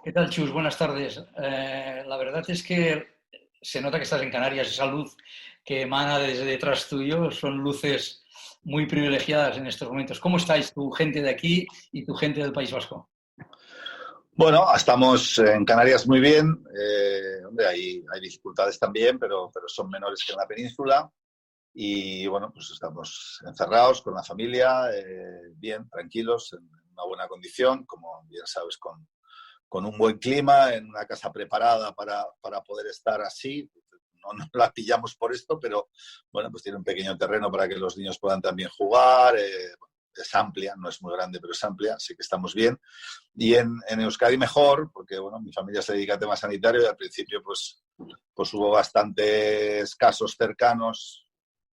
¿Qué tal, Chus? Buenas tardes. La verdad es que se nota que estás en Canarias. Esa luz que emana desde detrás tuyo son luces muy privilegiadas en estos momentos. ¿Cómo estáis, tu gente de aquí y tu gente del País Vasco? Bueno, estamos en Canarias muy bien. Hombre, hay dificultades también, pero son menores que en la península. Y bueno, pues estamos encerrados con la familia, bien, tranquilos, en una buena condición, como bien sabes, con un buen clima, en una casa preparada para poder estar así. No nos la pillamos por esto, pero bueno, pues tiene un pequeño terreno para que los niños puedan también jugar. Es amplia, no es muy grande, pero es amplia, así que estamos bien. Y en Euskadi mejor, porque bueno, mi familia se dedica a temas sanitarios y al principio pues hubo bastantes casos cercanos,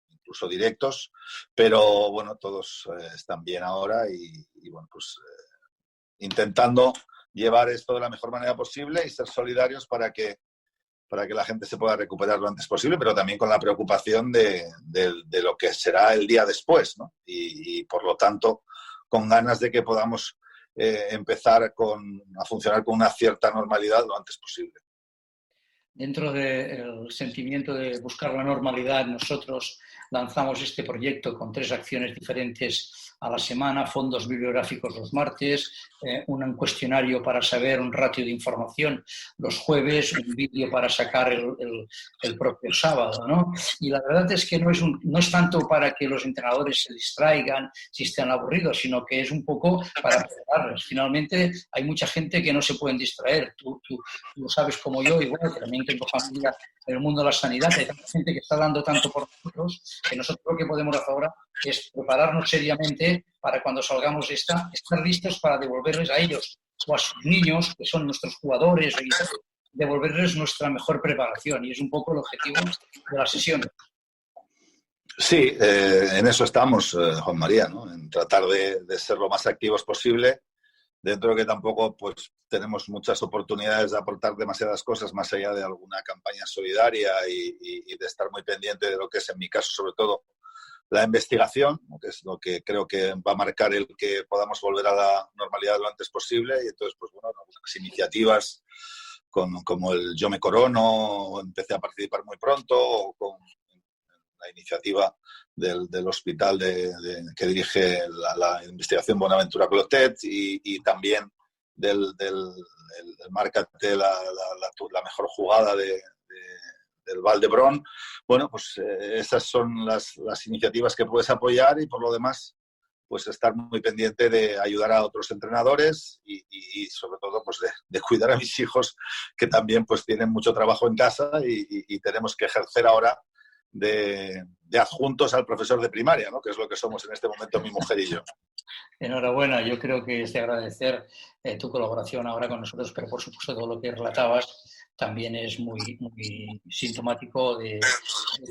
incluso directos, pero bueno, todos están bien ahora y bueno, pues intentando llevar esto de la mejor manera posible y ser solidarios para que la gente se pueda recuperar lo antes posible, pero también con la preocupación de lo que será el día después, ¿no? Y por lo tanto, con ganas de que podamos empezar a funcionar con una cierta normalidad lo antes posible. Dentro del sentimiento de buscar la normalidad, nosotros lanzamos este proyecto con 3 acciones diferentes a la semana: fondos bibliográficos los martes, un cuestionario para saber un ratio de información los jueves, un vídeo para sacar el propio sábado, ¿no? Y la verdad es que no es tanto para que los entrenadores se distraigan si están aburridos, sino que es un poco para prepararles. Finalmente, hay mucha gente que no se pueden distraer. Tú lo sabes como yo, igual, que también tengo familia en el mundo de la sanidad. Hay tanta gente que está dando tanto por nosotros que nosotros lo que podemos hacer ahora es prepararnos seriamente para cuando salgamos de esta, estar listos para devolverles a ellos o a sus niños, que son nuestros jugadores, y devolverles nuestra mejor preparación. Y es un poco el objetivo de la sesión. Sí, en eso estamos, Juan María, ¿no? En tratar de ser lo más activos posible, dentro de que tampoco pues tenemos muchas oportunidades de aportar demasiadas cosas más allá de alguna campaña solidaria y de estar muy pendiente de lo que es, en mi caso, sobre todo, la investigación, que es lo que creo que va a marcar el que podamos volver a la normalidad lo antes posible. Y entonces, pues bueno, algunas iniciativas como el Yo Me Corono, empecé a participar muy pronto, o con la iniciativa del hospital que dirige la investigación Bonaventura Clotet y también del Márcate la mejor jugada del Valdebrón. Bueno, pues esas son las iniciativas que puedes apoyar y por lo demás pues estar muy pendiente de ayudar a otros entrenadores y sobre todo pues de cuidar a mis hijos, que también pues tienen mucho trabajo en casa y tenemos que ejercer ahora de adjuntos al profesor de primaria, ¿no? Que es lo que somos en este momento mi mujer y yo. Enhorabuena, yo creo que es de agradecer tu colaboración ahora con nosotros, pero por supuesto todo lo que relatabas también es muy sintomático de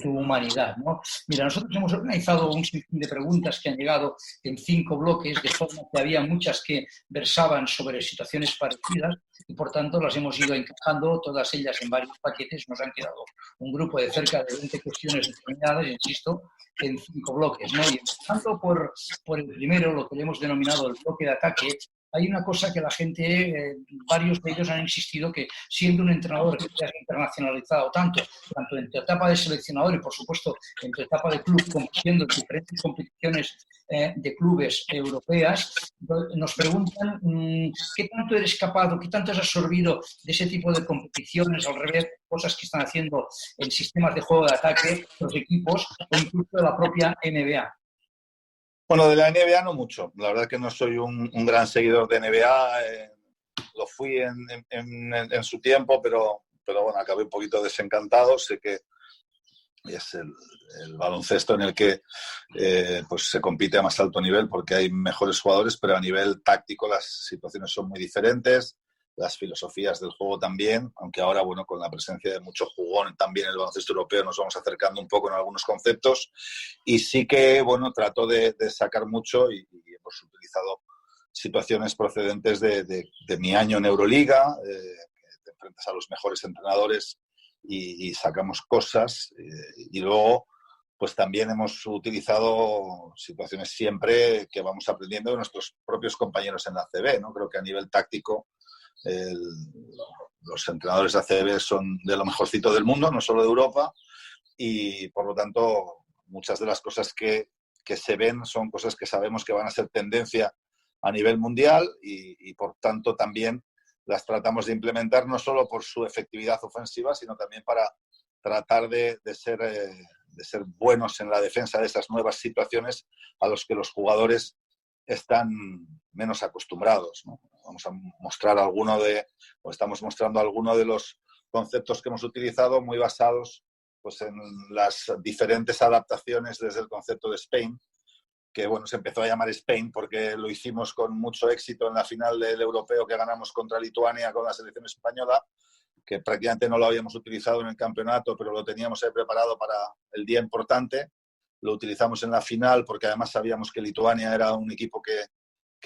tu humanidad, ¿no? Mira, nosotros hemos organizado un sinfín de preguntas que han llegado en 5 bloques, de forma que había muchas que versaban sobre situaciones parecidas y por tanto las hemos ido encajando todas ellas en varios paquetes. Nos han quedado un grupo de cerca de 20 cuestiones determinadas, insisto, en 5 bloques, ¿no? Y empezando por el primero, lo que le hemos denominado el bloque de ataque, hay una cosa que la gente, varios de ellos han insistido, que siendo un entrenador que te has internacionalizado tanto en tu etapa de seleccionador y por supuesto en tu etapa de club, compitiendo en diferentes competiciones de clubes europeas, nos preguntan qué tanto eres capaz o qué tanto has absorbido de ese tipo de competiciones, al revés, cosas que están haciendo en sistemas de juego de ataque los equipos o incluso de la propia NBA. Bueno, de la NBA no mucho. La verdad que no soy un gran seguidor de NBA. Lo fui en su tiempo, pero bueno, acabé un poquito desencantado. Sé que es el baloncesto en el que pues se compite a más alto nivel porque hay mejores jugadores, pero a nivel táctico las situaciones son muy diferentes, las filosofías del juego también, aunque ahora, bueno, con la presencia de mucho jugón también en el baloncesto europeo nos vamos acercando un poco en algunos conceptos y sí que, bueno, trato de sacar mucho y hemos utilizado situaciones procedentes de mi año en Euroliga, que te enfrentas a los mejores entrenadores y sacamos cosas y luego pues también hemos utilizado situaciones siempre que vamos aprendiendo de nuestros propios compañeros en la ACB, ¿no? Creo que a nivel táctico Los entrenadores de ACB son de lo mejorcito del mundo, no solo de Europa, y por lo tanto muchas de las cosas que se ven son cosas que sabemos que van a ser tendencia a nivel mundial y por tanto también las tratamos de implementar no solo por su efectividad ofensiva, sino también para tratar de ser buenos en la defensa de esas nuevas situaciones a los que los jugadores están menos acostumbrados, ¿no? Vamos a mostrar estamos mostrando algunos de los conceptos que hemos utilizado muy basados pues, en las diferentes adaptaciones desde el concepto de Spain, que bueno, se empezó a llamar Spain porque lo hicimos con mucho éxito en la final del europeo que ganamos contra Lituania con la selección española, que prácticamente no lo habíamos utilizado en el campeonato, pero lo teníamos ahí preparado para el día importante. Lo utilizamos en la final porque además sabíamos que Lituania era un equipo que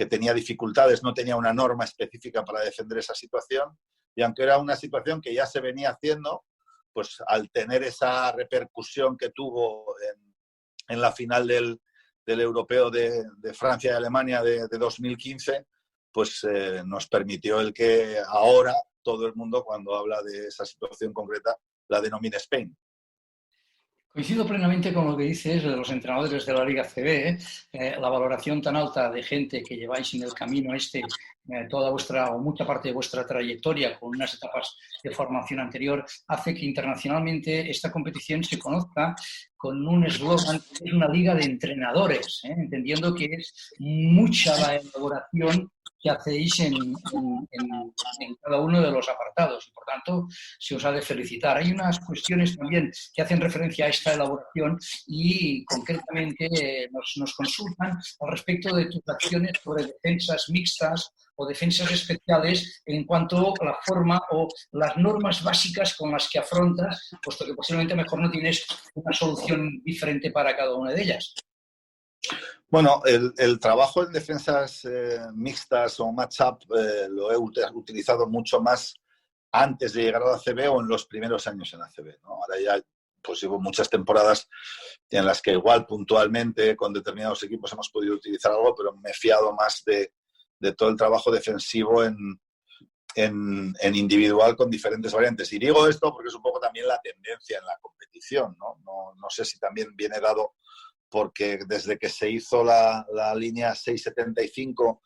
tenía dificultades, no tenía una norma específica para defender esa situación, y aunque era una situación que ya se venía haciendo, pues al tener esa repercusión que tuvo en la final del europeo de Francia y Alemania de 2015, pues nos permitió el que ahora todo el mundo, cuando habla de esa situación concreta, la denomina Spain. Coincido plenamente con lo que dices de los entrenadores de la Liga CB. La valoración tan alta de gente que lleváis en el camino toda vuestra o mucha parte de vuestra trayectoria con unas etapas de formación anterior hace que internacionalmente esta competición se conozca con un eslogan que es una liga de entrenadores, entendiendo que es mucha la elaboración que hacéis en cada uno de los apartados y por tanto se os ha de felicitar. Hay unas cuestiones también que hacen referencia a esta elaboración y concretamente nos consultan al respecto de tus acciones sobre defensas mixtas o defensas especiales en cuanto a la forma o las normas básicas con las que afrontas, puesto que posiblemente mejor no tienes una solución diferente para cada una de ellas. Bueno, el trabajo en defensas mixtas o match-up lo he utilizado mucho más antes de llegar a la ACB o en los primeros años en la ACB, ¿no? Ahora ya pues llevo muchas temporadas en las que igual puntualmente con determinados equipos hemos podido utilizar algo, pero me he fiado más de todo el trabajo defensivo en individual con diferentes variantes. Y digo esto porque es un poco también la tendencia en la competición, ¿no? No sé si también viene dado porque desde que se hizo la línea 6.75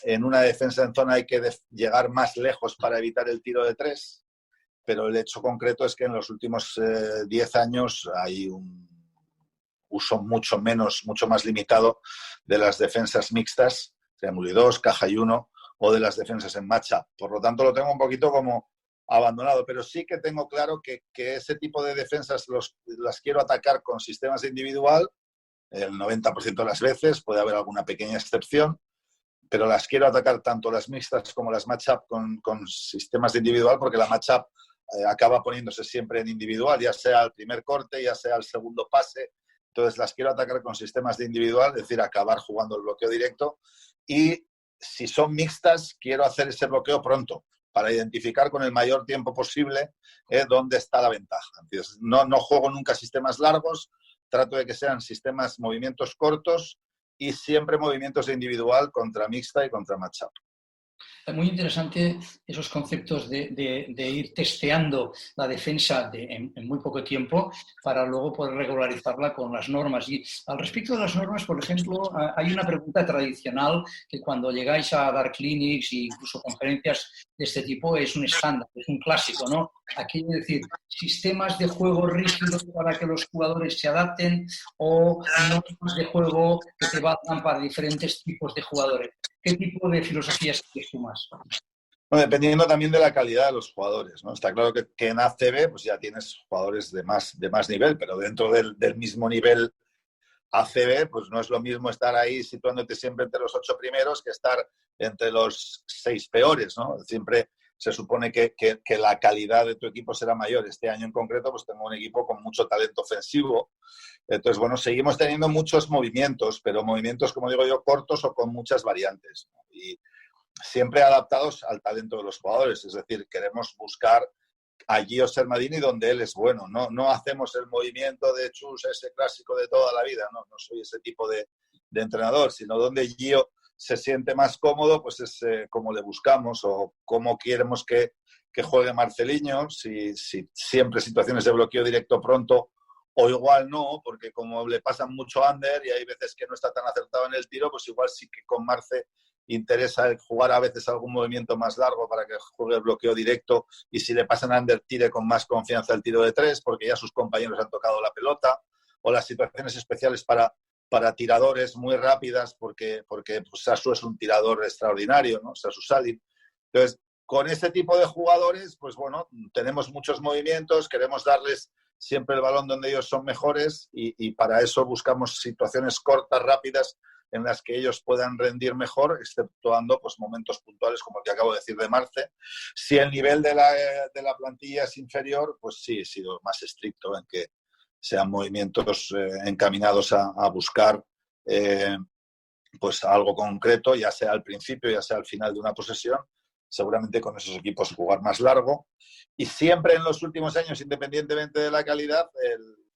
en una defensa en zona hay que llegar más lejos para evitar el tiro de tres, pero el hecho concreto es que en los últimos 10 años hay un uso mucho más limitado de las defensas mixtas, triángulo y 2, caja y 1, o de las defensas en matchup. Por lo tanto, lo tengo un poquito como abandonado, pero sí que tengo claro que ese tipo de defensas las quiero atacar con sistemas individual, el 90% de las veces, puede haber alguna pequeña excepción, pero las quiero atacar tanto las mixtas como las matchup con sistemas de individual, porque la matchup acaba poniéndose siempre en individual, ya sea el primer corte, ya sea el segundo pase. Entonces las quiero atacar con sistemas de individual, es decir, acabar jugando el bloqueo directo. Y si son mixtas, quiero hacer ese bloqueo pronto, para identificar con el mayor tiempo posible dónde está la ventaja. Entonces, no juego nunca sistemas largos, trato de que sean movimientos cortos y siempre movimientos de individual contra mixta y contra matchup. Es muy interesante esos conceptos de ir testeando la defensa en muy poco tiempo para luego poder regularizarla con las normas. Y al respecto de las normas, por ejemplo, hay una pregunta tradicional que cuando llegáis a dar clinics e incluso conferencias de este tipo es un estándar, es un clásico, ¿no? Aquí es decir, sistemas de juego rígidos para que los jugadores se adapten o normas de juego que se valgan para diferentes tipos de jugadores. ¿Qué tipo de filosofías tienes tú más? Bueno, dependiendo también de la calidad de los jugadores, ¿no? Está claro que en ACB pues ya tienes jugadores de más nivel, pero dentro del mismo nivel ACB, pues no es lo mismo estar ahí situándote siempre entre los 8 primeros que estar entre los 6 peores, ¿no? Siempre se supone que la calidad de tu equipo será mayor. Este año en concreto pues tengo un equipo con mucho talento ofensivo. Entonces, bueno, seguimos teniendo muchos movimientos, pero movimientos, como digo yo, cortos o con muchas variantes, ¿no? Y siempre adaptados al talento de los jugadores. Es decir, queremos buscar a Gio Sermadini donde él es bueno. No hacemos el movimiento de Chus, ese clásico de toda la vida. No soy ese tipo de entrenador, sino donde Gio se siente más cómodo, pues es como le buscamos o cómo queremos que juegue Marceliño, si siempre situaciones de bloqueo directo pronto o igual no, porque como le pasan mucho under y hay veces que no está tan acertado en el tiro, pues igual sí que con Marce interesa jugar a veces algún movimiento más largo para que juegue el bloqueo directo y si le pasan under tire con más confianza el tiro de 3 porque ya sus compañeros han tocado la pelota, o las situaciones especiales para tiradores muy rápidas porque pues Sasu es un tirador extraordinario, ¿no? Sasu Salin. Entonces, con este tipo de jugadores, pues bueno, tenemos muchos movimientos, queremos darles siempre el balón donde ellos son mejores y para eso buscamos situaciones cortas, rápidas, en las que ellos puedan rendir mejor, exceptuando pues, momentos puntuales como el que acabo de decir de Marce. Si el nivel de la plantilla es inferior, pues sí, he sido más estricto en que sean movimientos encaminados a buscar pues algo concreto, ya sea al principio, ya sea al final de una posesión, seguramente con esos equipos jugar más largo. Y siempre en los últimos años, independientemente de la calidad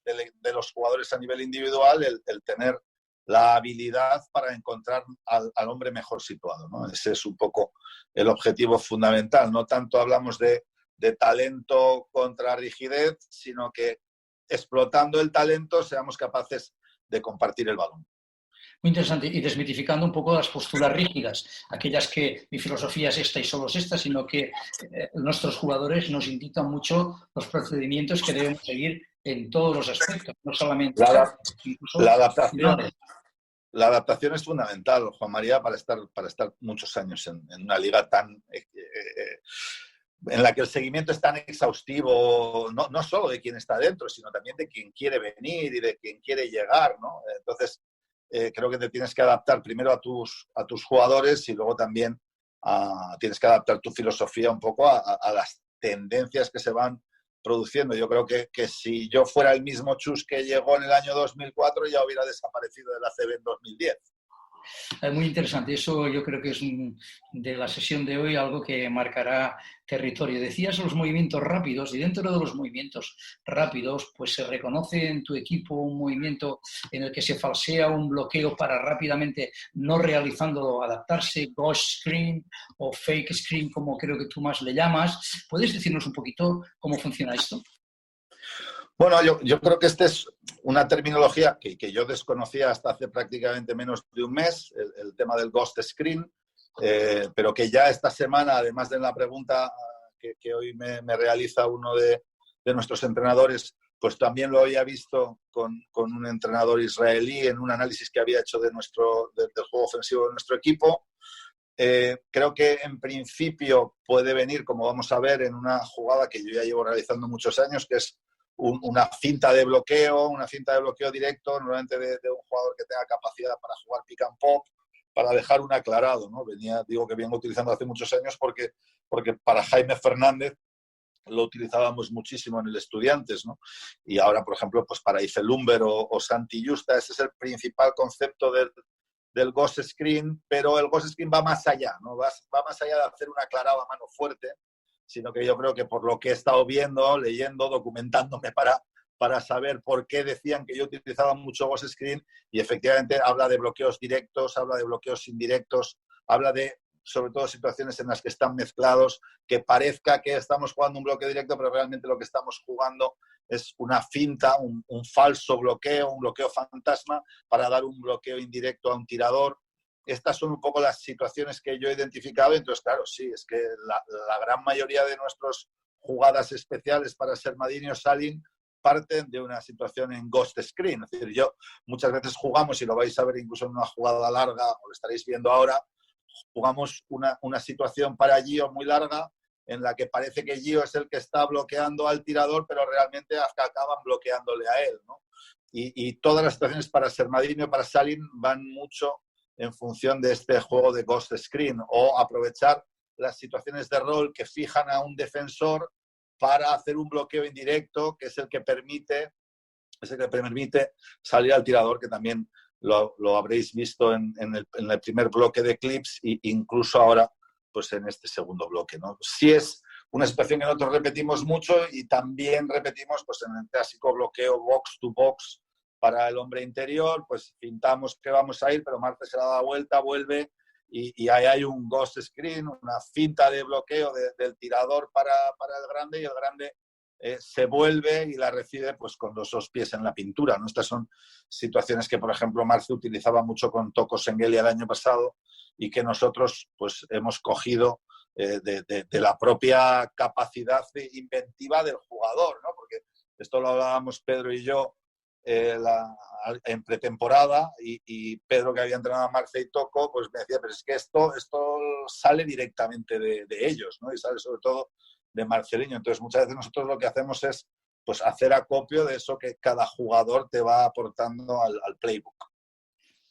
de los jugadores a nivel individual, el tener la habilidad para encontrar al hombre mejor situado, ¿no? Ese es un poco el objetivo fundamental. No tanto hablamos de talento contra rigidez, sino que explotando el talento seamos capaces de compartir el balón. Muy interesante. Y desmitificando un poco las posturas rígidas, aquellas que mi filosofía es esta y solo es esta, sino que nuestros jugadores nos indican mucho los procedimientos que debemos seguir en todos los aspectos, no solamente incluso la adaptación es fundamental, Juan María, para estar muchos años en una liga tan en la que el seguimiento es tan exhaustivo, no solo de quien está dentro, sino también de quien quiere venir y de quien quiere llegar, ¿no? Entonces, creo que te tienes que adaptar primero a tus jugadores y luego también tienes que adaptar tu filosofía un poco a las tendencias que se van produciendo. Yo creo que si yo fuera el mismo Chus que llegó en el año 2004, ya hubiera desaparecido del ACB en 2010. Muy interesante. Eso yo creo que es de la sesión de hoy algo que marcará territorio. Decías los movimientos rápidos y dentro de los movimientos rápidos pues se reconoce en tu equipo un movimiento en el que se falsea un bloqueo para rápidamente, no realizándolo, adaptarse, ghost screen o fake screen, como creo que tú más le llamas. ¿Puedes decirnos un poquito cómo funciona esto? Bueno, yo creo que esta es una terminología que yo desconocía hasta hace prácticamente menos de un mes, el tema del ghost screen, pero que ya esta semana, además de la pregunta que hoy me realiza uno de nuestros entrenadores, pues también lo había visto con un entrenador israelí en un análisis que había hecho del juego ofensivo de nuestro equipo. Creo que en principio puede venir, como vamos a ver, en una jugada que yo ya llevo realizando muchos años, que es una finta de bloqueo directo, normalmente de un jugador que tenga capacidad para jugar pick and pop, para dejar un aclarado, ¿no? Digo que vengo utilizando hace muchos años porque para Jaime Fernández lo utilizábamos muchísimo en el Estudiantes, ¿no? Y ahora, por ejemplo, pues para Ife Lumber o Santi Justa, ese es el principal concepto del ghost screen, pero el ghost screen va más allá, ¿no? Va más allá de hacer un aclarado a mano fuerte, sino que yo creo que por lo que he estado viendo, leyendo, documentándome para saber por qué decían que yo utilizaba mucho ghost screen, y efectivamente habla de bloqueos directos, habla de bloqueos indirectos, habla de, sobre todo, situaciones en las que están mezclados, que parezca que estamos jugando un bloqueo directo, pero realmente lo que estamos jugando es una finta, un falso bloqueo, un bloqueo fantasma para dar un bloqueo indirecto a un tirador. Estas son un poco las situaciones que yo he identificado. Entonces, claro, sí, es que la gran mayoría de nuestras jugadas especiales para Sermadini o Salin parten de una situación en ghost screen. Es decir, muchas veces jugamos, y lo vais a ver incluso en una jugada larga, o lo estaréis viendo ahora, jugamos una situación para Gio muy larga, en la que parece que Gio es el que está bloqueando al tirador, pero realmente acaban bloqueándole a él, ¿no? Y todas las situaciones para Sermadini o para Salin van mucho en función de este juego de ghost screen, o aprovechar las situaciones de rol que fijan a un defensor para hacer un bloqueo indirecto, que es el que permite salir al tirador, que también lo habréis visto en el primer bloque de clips e incluso ahora pues en este segundo bloque, ¿no? Sí es una situación que nosotros repetimos mucho, y también repetimos pues en el clásico bloqueo box to box para el hombre interior, pues pintamos que vamos a ir, pero Marce se la da vuelta, vuelve y ahí hay un ghost screen, una finta de bloqueo del tirador para el grande, y el grande se vuelve y la recibe pues con los dos pies en la pintura, ¿no? Estas son situaciones que, por ejemplo, Marce utilizaba mucho con Toko Sengelia el año pasado y que nosotros pues hemos cogido de la propia capacidad inventiva del jugador, ¿no? Porque esto lo hablábamos Pedro y yo en pretemporada, y Pedro, que había entrenado a Marce y Toko, pues me decía, pero es que esto sale directamente de ellos, ¿no? Y sale sobre todo de Marceliño. Entonces, muchas veces nosotros lo que hacemos es pues hacer acopio de eso que cada jugador te va aportando al playbook.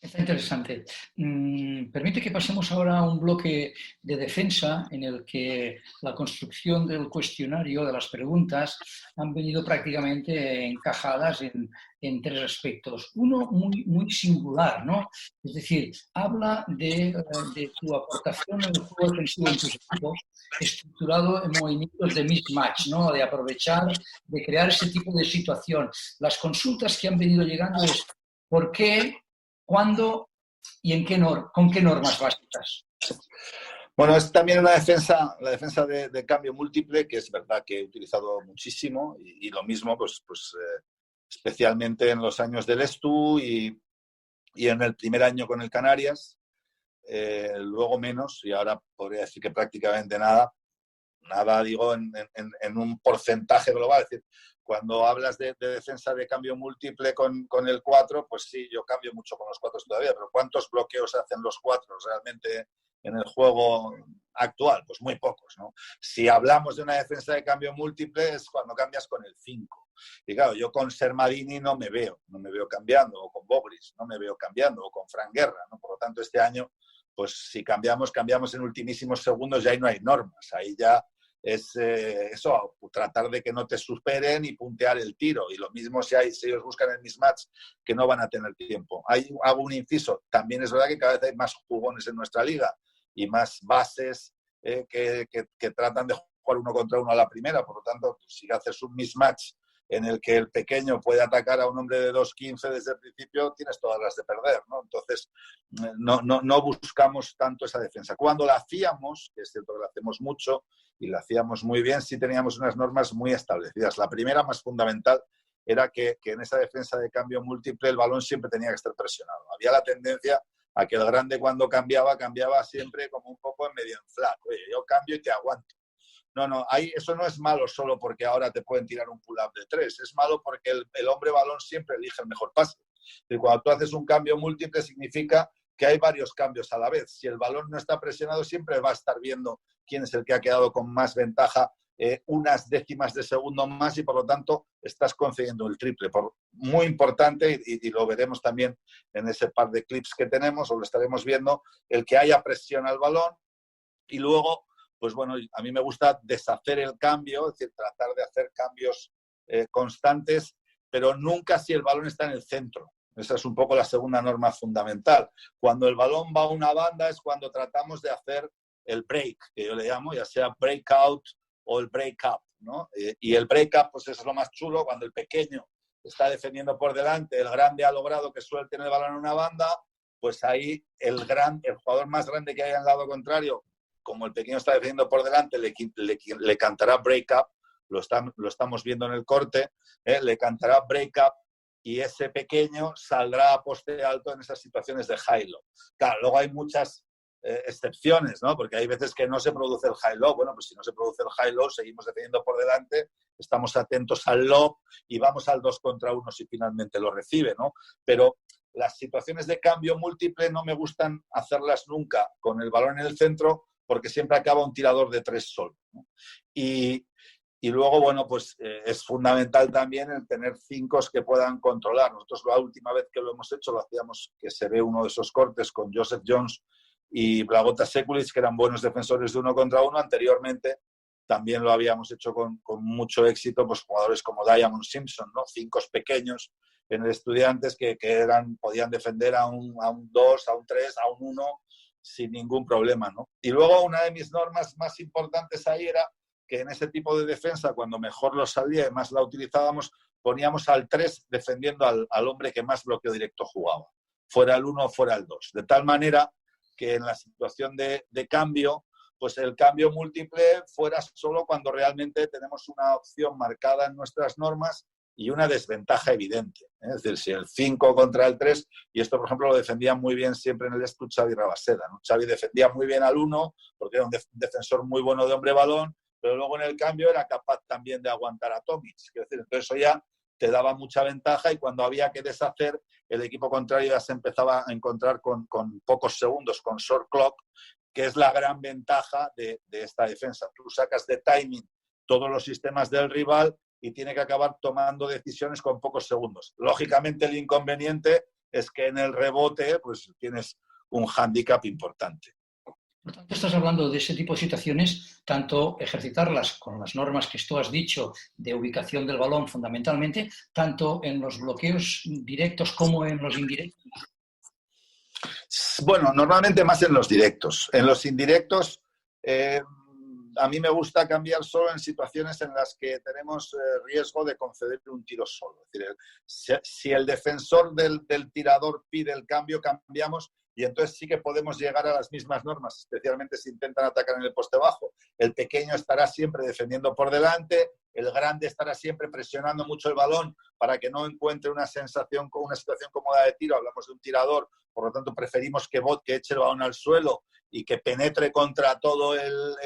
Está interesante. Permite que pasemos ahora a un bloque de defensa en el que la construcción del cuestionario, de las preguntas, han venido prácticamente encajadas en tres aspectos. Uno muy singular, ¿no? Es decir, habla de tu aportación en el juego defensivo en tus equipos, estructurado en movimientos de mismatch, ¿no? De aprovechar, de crear ese tipo de situación. Las consultas que han venido llegando es ¿por qué? ¿Cuándo y con qué normas básicas? Bueno, es también una defensa, la defensa de cambio múltiple, que es verdad que he utilizado muchísimo, y lo mismo, pues especialmente en los años del ESTU y en el primer año con el Canarias, luego menos, y ahora podría decir que prácticamente nada, digo, en un porcentaje global. Es decir, cuando hablas de defensa de cambio múltiple con el 4, pues sí, yo cambio mucho con los 4 todavía, pero ¿cuántos bloqueos hacen los 4 realmente en el juego actual? Pues muy pocos, ¿no? Si hablamos de una defensa de cambio múltiple es cuando cambias con el 5. Y claro, yo con Sermadini no me veo cambiando, o con Bobris no me veo cambiando, o con Fran Guerra, ¿no? Por lo tanto, este año, pues si cambiamos en ultimísimos segundos, ya ahí no hay normas, ahí ya es eso, tratar de que no te superen y puntear el tiro. Y lo mismo si ellos buscan el mismatch, que no van a tener tiempo. Hago un inciso. También es verdad que cada vez hay más jugones en nuestra liga y más bases que tratan de jugar uno contra uno a la primera. Por lo tanto, si haces un mismatch en el que el pequeño puede atacar a un hombre de 2'15" desde el principio, tienes todas las de perder, ¿no? Entonces, no buscamos tanto esa defensa. Cuando la hacíamos, que es cierto que la hacemos mucho y la hacíamos muy bien, sí teníamos unas normas muy establecidas. La primera, más fundamental, era que en esa defensa de cambio múltiple el balón siempre tenía que estar presionado. Había la tendencia a que el grande, cuando cambiaba siempre como un poco en medio en flat. Oye, yo cambio y te aguanto. No, eso no es malo solo porque ahora te pueden tirar un pull-up de 3. Es malo porque el hombre balón siempre elige el mejor pase. Y cuando tú haces un cambio múltiple significa que hay varios cambios a la vez. Si el balón no está presionado, siempre va a estar viendo quién es el que ha quedado con más ventaja, unas décimas de segundo más, y por lo tanto estás concediendo el triple. Muy importante, y lo veremos también en ese par de clips que tenemos, o lo estaremos viendo, el que haya presión al balón. Y luego, pues bueno, a mí me gusta deshacer el cambio, es decir, tratar de hacer cambios constantes, pero nunca si el balón está en el centro. Esa es un poco la segunda norma fundamental. Cuando el balón va a una banda es cuando tratamos de hacer el break, que yo le llamo, ya sea breakout o el break up, ¿no? Y el break up, pues eso es lo más chulo, cuando el pequeño está defendiendo por delante, el grande ha logrado que suelte el balón en una banda, pues ahí el jugador más grande que haya al lado contrario, como el pequeño está defendiendo por delante, le cantará break up, lo estamos viendo en el corte, le cantará break up, y ese pequeño saldrá a poste alto en esas situaciones de high-low. Claro, luego hay muchas excepciones, ¿no? Porque hay veces que no se produce el high-low. Bueno, pues si no se produce el high-low, seguimos defendiendo por delante, estamos atentos al lob y vamos al 2 contra 1 si finalmente lo recibe, ¿no? Pero las situaciones de cambio múltiple no me gustan hacerlas nunca con el balón en el centro, porque siempre acaba un tirador de 3 solo, ¿no? Y luego, bueno, pues es fundamental también el tener 5 que puedan controlar. Nosotros la última vez que lo hemos hecho, lo hacíamos, que se ve uno de esos cortes con Joseph Jones y Blagotas Sekulic, que eran buenos defensores de 1 contra 1. Anteriormente también lo habíamos hecho con mucho éxito, pues jugadores como Diamond Simpson, ¿no? 5 pequeños en el Estudiantes que podían defender a un 2, a un 3, a un 1 sin ningún problema, ¿no? Y luego una de mis normas más importantes ahí era que en ese tipo de defensa, cuando mejor lo salía y más la utilizábamos, poníamos al 3 defendiendo al hombre que más bloqueo directo jugaba, fuera el 1 o fuera el 2. De tal manera que en la situación de cambio, pues el cambio múltiple fuera solo cuando realmente tenemos una opción marcada en nuestras normas y una desventaja evidente. Es decir, si el 5 contra el 3, y esto, por ejemplo, lo defendía muy bien siempre en el estudio Xavi Rabaseda, ¿no? Xavi defendía muy bien al 1 porque era un defensor muy bueno de hombre-balón, pero luego en el cambio era capaz también de aguantar a Tomic. Es decir, entonces eso ya te daba mucha ventaja y cuando había que deshacer, el equipo contrario ya se empezaba a encontrar con pocos segundos, con short clock, que es la gran ventaja de esta defensa. Tú sacas de timing todos los sistemas del rival y tiene que acabar tomando decisiones con pocos segundos. Lógicamente, el inconveniente es que en el rebote pues tienes un hándicap importante. Por tanto, estás hablando de ese tipo de situaciones, tanto ejercitarlas con las normas que tú has dicho de ubicación del balón fundamentalmente, tanto en los bloqueos directos como en los indirectos. Bueno, normalmente más en los directos. En los indirectos, a mí me gusta cambiar solo en situaciones en las que tenemos riesgo de conceder un tiro solo. Es decir, si el defensor del tirador pide el cambio, cambiamos y entonces sí que podemos llegar a las mismas normas, especialmente si intentan atacar en el poste bajo. El pequeño estará siempre defendiendo por delante, el grande estará siempre presionando mucho el balón para que no encuentre una situación cómoda de tiro. Hablamos de un tirador, por lo tanto preferimos que eche el balón al suelo y que penetre contra todo el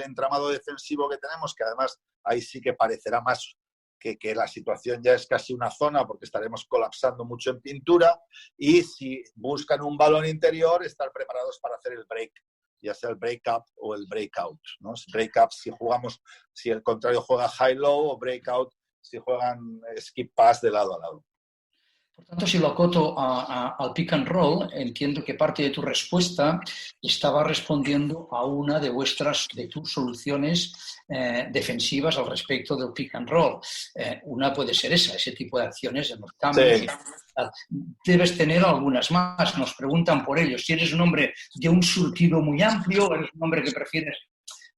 entramado defensivo que tenemos, que además ahí sí que parecerá más que la situación ya es casi una zona porque estaremos colapsando mucho en pintura, y si buscan un balón interior, estar preparados para hacer el break, ya sea el break-up o el breakout, ¿no? Break-up si el contrario juega high-low, o breakout si juegan skip pass de lado a lado. Por tanto, si lo acoto al pick and roll, entiendo que parte de tu respuesta estaba respondiendo a una de tus soluciones defensivas al respecto del pick and roll. Una puede ser ese tipo de acciones en los cambios. Sí. Debes tener algunas más. Nos preguntan por ello. Si eres un hombre de un surtido muy amplio, o eres un hombre que prefieres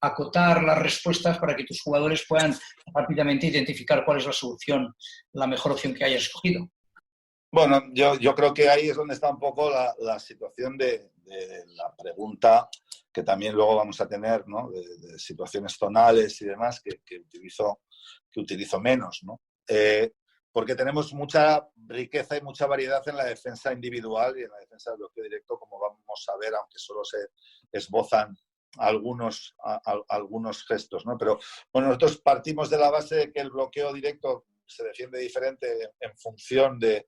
acotar las respuestas para que tus jugadores puedan rápidamente identificar cuál es la solución, la mejor opción que hayas escogido. Bueno, yo creo que ahí es donde está un poco la situación de la pregunta que también luego vamos a tener, ¿no? De situaciones zonales y demás que utilizo menos, ¿no? Porque tenemos mucha riqueza y mucha variedad en la defensa individual y en la defensa del bloqueo directo, como vamos a ver, aunque solo se esbozan algunos gestos, ¿no? Pero bueno, nosotros partimos de la base de que el bloqueo directo se defiende diferente en función del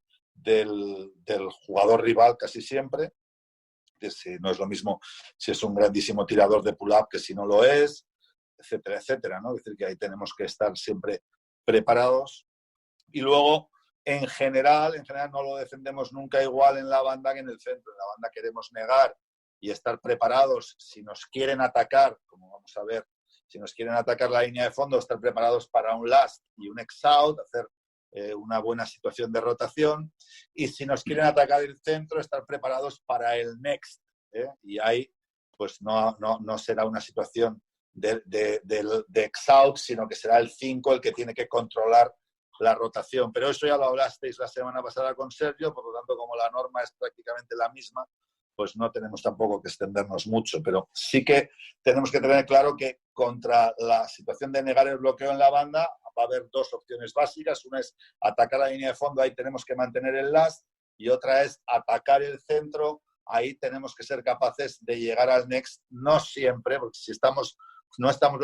jugador rival casi siempre. No es lo mismo si es un grandísimo tirador de pull-up que si no lo es, etcétera, etcétera, ¿no? Es decir, que ahí tenemos que estar siempre preparados. Y luego, en general no lo defendemos nunca igual en la banda que en el centro. En la banda queremos negar y estar preparados si nos quieren atacar, como vamos a ver, si nos quieren atacar la línea de fondo, estar preparados para un last y un ex-out, hacer una buena situación de rotación, y si nos quieren atacar el centro, estar preparados para el next, y ahí pues no será una situación de ex-out, sino que será el 5 el que tiene que controlar la rotación. Pero eso ya lo hablasteis la semana pasada con Sergio, por lo tanto, como la norma es prácticamente la misma, pues no tenemos tampoco que extendernos mucho, pero sí que tenemos que tener claro que contra la situación de negar el bloqueo en la banda va a haber dos opciones básicas. Una es atacar la línea de fondo, ahí tenemos que mantener el last, y otra es atacar el centro, ahí tenemos que ser capaces de llegar al next, no siempre, porque si no estamos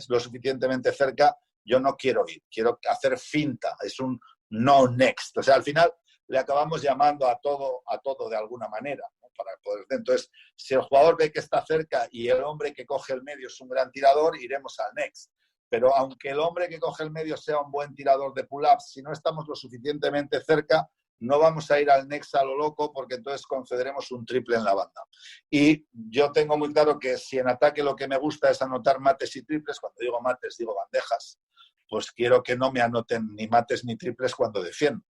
lo suficientemente cerca, yo no quiero ir, quiero hacer finta, es un no next. O sea, al final le acabamos llamando a todo de alguna manera, ¿no? Para poder. Entonces, si el jugador ve que está cerca y el hombre que coge el medio es un gran tirador, iremos al next. Pero aunque el hombre que coge el medio sea un buen tirador de pull-ups, si no estamos lo suficientemente cerca, no vamos a ir al next a lo loco, porque entonces concederemos un triple en la banda. Y yo tengo muy claro que si en ataque lo que me gusta es anotar mates y triples, cuando digo mates digo bandejas, pues quiero que no me anoten ni mates ni triples cuando defiendo.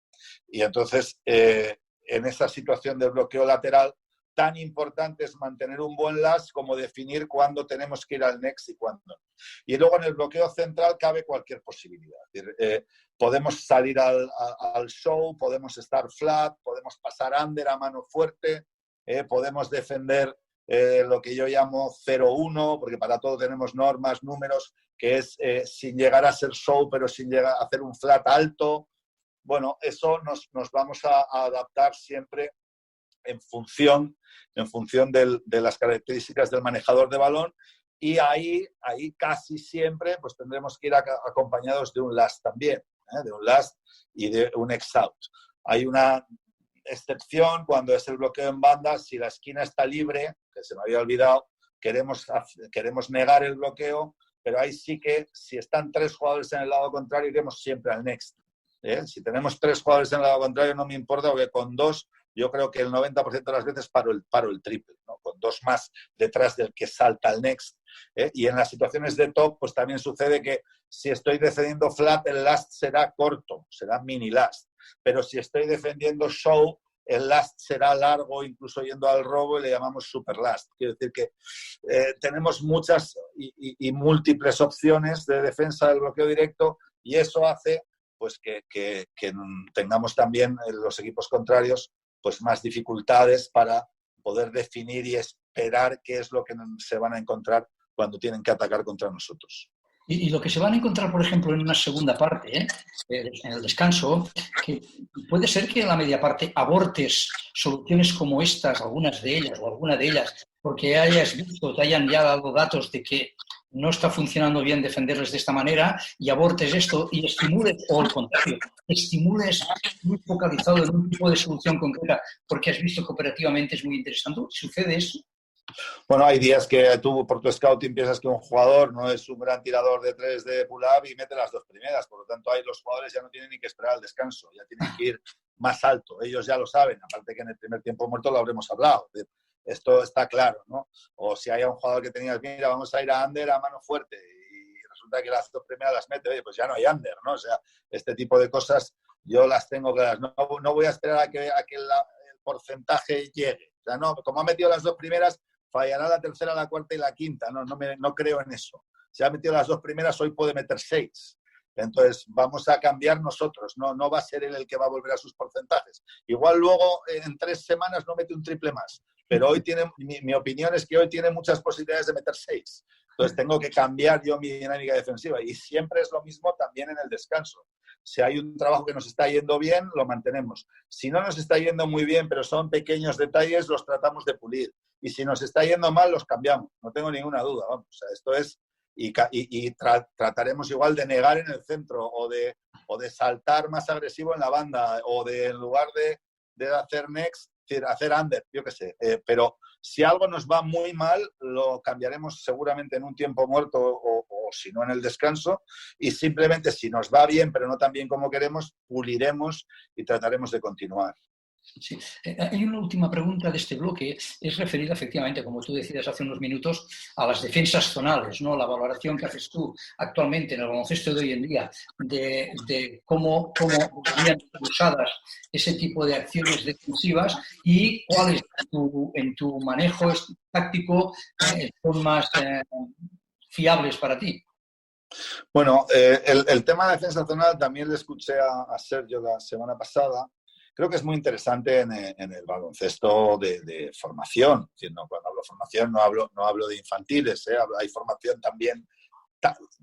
Y entonces, en esa situación del bloqueo lateral, tan importante es mantener un buen last como definir cuándo tenemos que ir al next y cuándo no. Y luego en el bloqueo central cabe cualquier posibilidad. Es decir, podemos salir al show, podemos estar flat, podemos pasar under a mano fuerte, podemos defender lo que yo llamo 0-1, porque para todo tenemos normas, números, que es sin llegar a ser show, pero sin llegar a hacer un flat alto. Bueno, eso nos vamos a adaptar siempre en función de las características del manejador de balón, y ahí casi siempre pues tendremos que ir acompañados de un last también, de un last y de un ex-out. Hay una excepción cuando es el bloqueo en banda, si la esquina está libre, que se me había olvidado, queremos negar el bloqueo, pero ahí sí que si están 3 jugadores en el lado contrario iremos siempre al next. Si tenemos 3 jugadores en el lado contrario no me importa, porque con 2 yo creo que el 90% de las veces paro el triple, ¿no? Con 2 más detrás del que salta al next. Y en las situaciones de top pues también sucede que si estoy defendiendo flat el last será corto, será mini last, pero si estoy defendiendo show el last será largo, incluso yendo al robo, y le llamamos super last. Quiero decir que tenemos muchas y múltiples opciones de defensa del bloqueo directo, y eso hace pues que tengamos también en los equipos contrarios pues más dificultades para poder definir y esperar qué es lo que se van a encontrar cuando tienen que atacar contra nosotros. Y lo que se van a encontrar, por ejemplo, en una segunda parte, en el descanso, que puede ser que en la media parte abortes soluciones como estas, algunas de ellas o alguna de ellas, porque hayas visto, te hayan ya dado datos de que no está funcionando bien defenderles de esta manera, y abortes esto y estimules, o al contrario, estimules muy focalizado en un tipo de solución concreta, porque has visto que operativamente es muy interesante. ¿Sucede eso? Bueno, hay días que tú por tu scouting piensas que un jugador no es un gran tirador de 3 de pull-up y mete las 2 primeras. Por lo tanto, ahí los jugadores ya no tienen ni que esperar al descanso, ya tienen que ir más alto. Ellos ya lo saben, aparte que en el primer tiempo muerto lo habremos hablado. Esto está claro, ¿no? O si hay un jugador que tenías, mira, vamos a ir a under a mano fuerte, y resulta que las 2 primeras las mete, oye, pues ya no hay under, ¿no? O sea, este tipo de cosas yo las tengo claras. No voy a esperar a que el porcentaje llegue. O sea, no, como ha metido las 2 primeras, fallará la tercera, la cuarta y la quinta. No creo en eso. Si ha metido las 2 primeras, hoy puede meter 6. Entonces, vamos a cambiar nosotros. No va a ser él el que va a volver a sus porcentajes. Igual luego, en 3 semanas, no mete un triple más. Pero hoy mi opinión es que hoy tiene muchas posibilidades de meter 6. Entonces, tengo que cambiar yo mi dinámica defensiva. Y siempre es lo mismo también en el descanso. Si hay un trabajo que nos está yendo bien, lo mantenemos. Si no nos está yendo muy bien, pero son pequeños detalles, los tratamos de pulir. Y si nos está yendo mal, los cambiamos. No tengo ninguna duda. Vamos, o sea, esto es... trataremos igual de negar en el centro o de saltar más agresivo en la banda, o de, en lugar de hacer next, hacer under, yo qué sé. Pero si algo nos va muy mal, lo cambiaremos seguramente en un tiempo muerto o si no en el descanso, y simplemente si nos va bien pero no tan bien como queremos, puliremos y trataremos de continuar. Sí. Hay una última pregunta de este bloque, es referida efectivamente, como tú decías hace unos minutos, a las defensas zonales, ¿no? La valoración que haces tú actualmente en el baloncesto de hoy en día de cómo deberían ser usadas ese tipo de acciones defensivas, y cuáles en tu manejo táctico son más fiables para ti. Bueno, el tema de defensa zonal también le escuché a Sergio la semana pasada. Creo que es muy interesante en el baloncesto de formación. Es decir, cuando hablo de formación no hablo de infantiles, hay formación también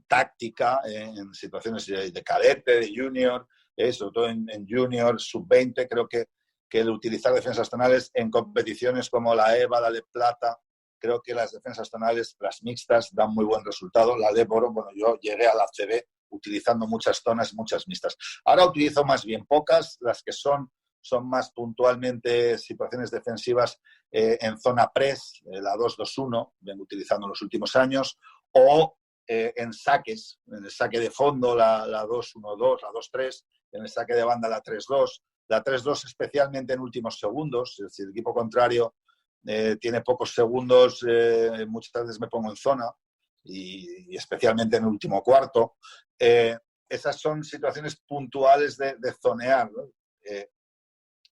táctica en situaciones de cadete, de junior, sobre todo en junior, sub-20. Creo que el utilizar defensas zonales en competiciones como la EVA, la LEP Plata, creo que las defensas zonales, las mixtas, dan muy buen resultado. La LEP Oro, bueno, yo llegué a la CB utilizando muchas zonas, muchas mixtas. Ahora utilizo más bien pocas, las que son más puntualmente situaciones defensivas en zona press, la 2-2-1, vengo utilizando en los últimos años, o en saques, en el saque de fondo la 2-1-2, la 2-3, en el saque de banda la 3-2, la 3-2 especialmente en últimos segundos. Es decir, el equipo contrario tiene pocos segundos, muchas veces me pongo en zona, y especialmente en el último cuarto. Esas son situaciones puntuales de zonear, ¿no?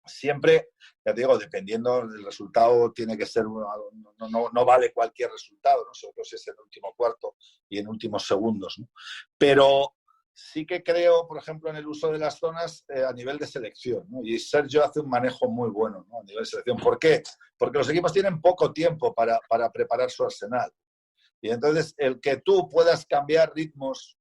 Siempre, ya te digo, dependiendo del resultado, tiene que ser, no vale cualquier resultado, ¿no? Sobre todo si es en el último cuarto y en últimos segundos, ¿no? Pero sí que creo, por ejemplo, en el uso de las zonas a nivel de selección, ¿no? Y Sergio hace un manejo muy bueno, ¿no? A nivel de selección. ¿Por qué? Porque los equipos tienen poco tiempo para preparar su arsenal. Y entonces el que tú puedas cambiar ritmos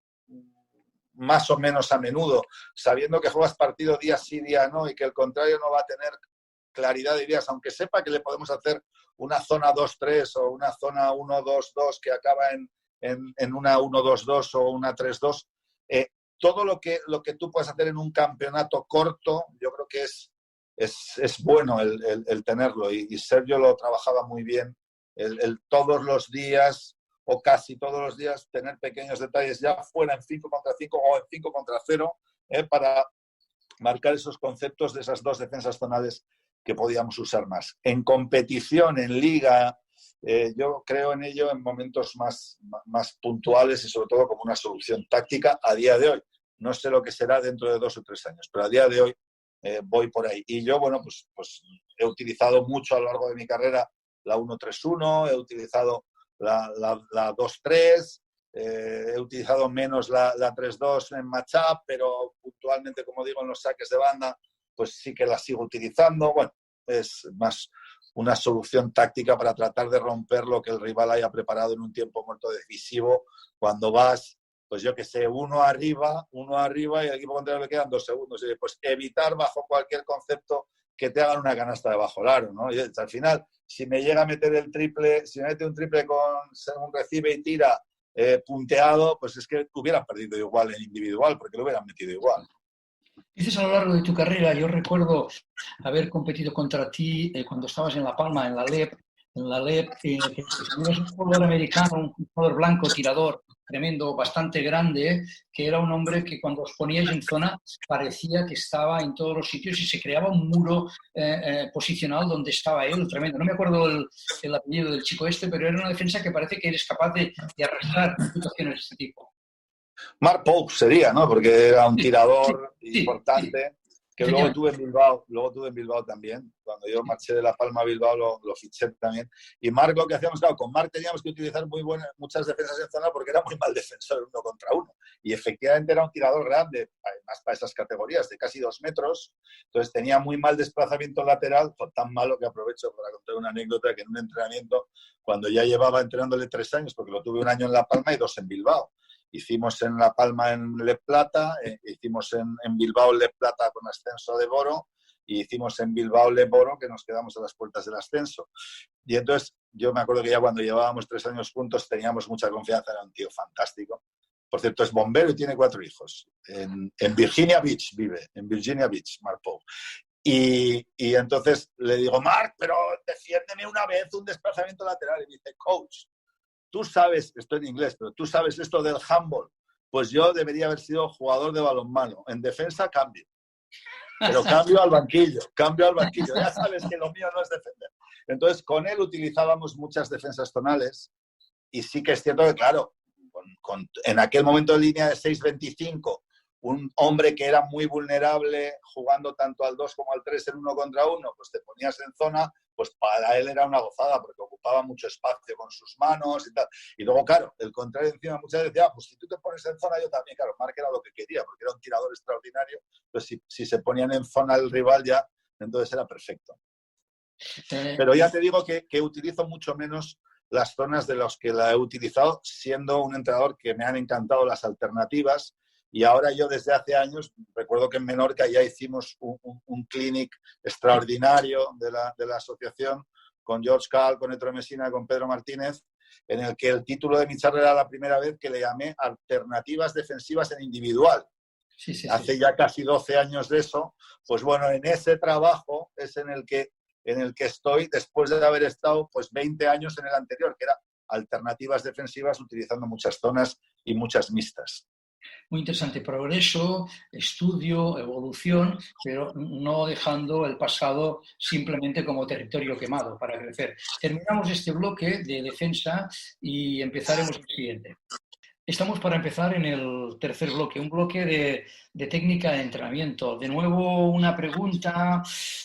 más o menos a menudo, sabiendo que juegas partido día sí, día no, y que el contrario no va a tener claridad de ideas, aunque sepa que le podemos hacer una zona 2-3 o una zona 1-2-2 que acaba en una 1-2-2 o una 3-2, todo lo que tú puedes hacer en un campeonato corto, yo creo que es bueno el tenerlo. Y Sergio lo trabajaba muy bien, el todos los días o casi todos los días tener pequeños detalles, ya fuera en 5 contra 5 o en 5 contra 0, para marcar esos conceptos de esas dos defensas zonales que podíamos usar más. En competición, en liga, yo creo en ello en momentos más puntuales y sobre todo como una solución táctica a día de hoy. No sé lo que será dentro de 2 o 3 años, pero a día de hoy voy por ahí. Y yo, bueno, pues he utilizado mucho a lo largo de mi carrera la 1-3-1, he utilizado la 2-3, he utilizado menos la 3-2 en matchup, pero puntualmente, como digo, en los saques de banda, pues sí que la sigo utilizando. Bueno, es más una solución táctica para tratar de romper lo que el rival haya preparado en un tiempo muerto decisivo, cuando vas, pues yo que sé, uno arriba y al equipo contrario le quedan 2 segundos. Y pues evitar bajo cualquier concepto que te hagan una canasta de bajo el aro, ¿no? Y al final, si me llega a meter el triple, si me mete un triple con un recibe y tira punteado, pues es que hubieran perdido igual en individual, porque lo hubieran metido igual. Dices a lo largo de tu carrera, yo recuerdo haber competido contra ti cuando estabas en La Palma, en la LEP, que tenías un jugador americano, un jugador blanco, tirador, tremendo, bastante grande, que era un hombre que cuando os poníais en zona parecía que estaba en todos los sitios y se creaba un muro posicional donde estaba él, tremendo. No me acuerdo el apellido del chico este, pero era una defensa que parece que eres capaz de arrastrar situaciones de este tipo. Mark Pope sería, ¿no? Porque era un tirador sí, importante, que luego tuve en Bilbao también. Cuando yo marché de La Palma a Bilbao lo fiché también. Y Mark, lo que hacíamos, claro, con Mark teníamos que utilizar muchas defensas en zona porque era muy mal defensor 1 contra 1. Y efectivamente era un tirador grande, además para esas categorías, de casi 2 metros. Entonces tenía muy mal desplazamiento lateral, tan malo que aprovecho para contar una anécdota que en un entrenamiento, cuando ya llevaba entrenándole 3 años, porque lo tuve 1 año en La Palma y 2 en Bilbao. Hicimos en La Palma en Le Plata, hicimos en Bilbao Le Plata con ascenso de Boro y hicimos en Bilbao Le Boro, que nos quedamos a las puertas del ascenso. Y entonces yo me acuerdo que ya cuando llevábamos 3 años juntos teníamos mucha confianza, era un tío fantástico. Por cierto, es bombero y tiene 4 hijos. En Virginia Beach vive, en Virginia Beach, Mark Pope. Y entonces le digo, Mark, pero defiéndeme una vez un desplazamiento lateral. Y me dice, coach, tú sabes, esto en inglés, pero tú sabes esto del handball. Pues yo debería haber sido jugador de balonmano. En defensa cambio. Pero cambio al banquillo. Ya sabes que lo mío no es defender. Entonces, con él utilizábamos muchas defensas zonales y sí que es cierto que, claro, en aquel momento de línea de 6-25, un hombre que era muy vulnerable jugando tanto al 2 como al 3 en 1 contra 1, pues te ponías en zona, pues para él era una gozada porque ocupaba mucho espacio con sus manos y tal. Y luego, claro, el contrario encima muchas veces decía, pues si tú te pones en zona, yo también. Claro, Mark era lo que quería porque era un tirador extraordinario, pues si se ponían en zona el rival ya, entonces era perfecto. Pero ya te digo que utilizo mucho menos las zonas de las que la he utilizado, siendo un entrenador que me han encantado las alternativas. Y ahora yo desde hace años, recuerdo que en Menorca ya hicimos un clinic extraordinario de la asociación con George Cal, con Ettore Messina, con Pedro Martínez, en el que el título de mi charla era la primera vez que le llamé alternativas defensivas en individual. Sí. Hace ya casi 12 años de eso. Pues bueno, en ese trabajo es en el que estoy después de haber estado pues 20 años en el anterior, que era alternativas defensivas utilizando muchas zonas y muchas mixtas. Muy interesante, progreso, estudio, evolución, pero no dejando el pasado simplemente como territorio quemado para crecer. Terminamos este bloque de defensa y empezaremos el siguiente. Estamos para empezar en el tercer bloque, un bloque de técnica de entrenamiento. De nuevo, una pregunta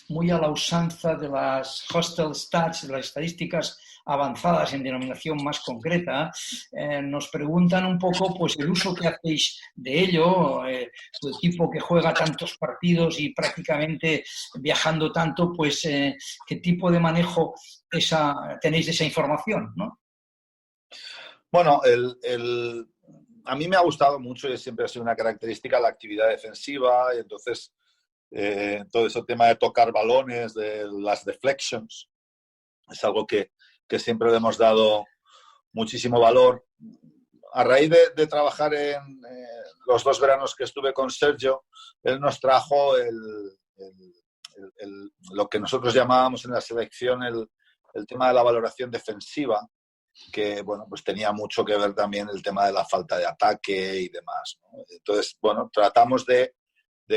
muy a la usanza de las hostile stats, de las estadísticas avanzadas en denominación más concreta. Nos preguntan un poco pues, el uso que hacéis de ello, tu equipo que juega tantos partidos y prácticamente viajando tanto, pues qué tipo de manejo tenéis de esa información, ¿no? Bueno, a mí me ha gustado mucho y siempre ha sido una característica la actividad defensiva y entonces todo ese tema de tocar balones, de las deflections, es algo que siempre le hemos dado muchísimo valor. A raíz de trabajar en los 2 veranos que estuve con Sergio, él nos trajo lo que nosotros llamábamos en la selección el tema de la valoración defensiva, que bueno, pues tenía mucho que ver también el tema de la falta de ataque y demás, ¿no? Entonces, bueno, tratamos de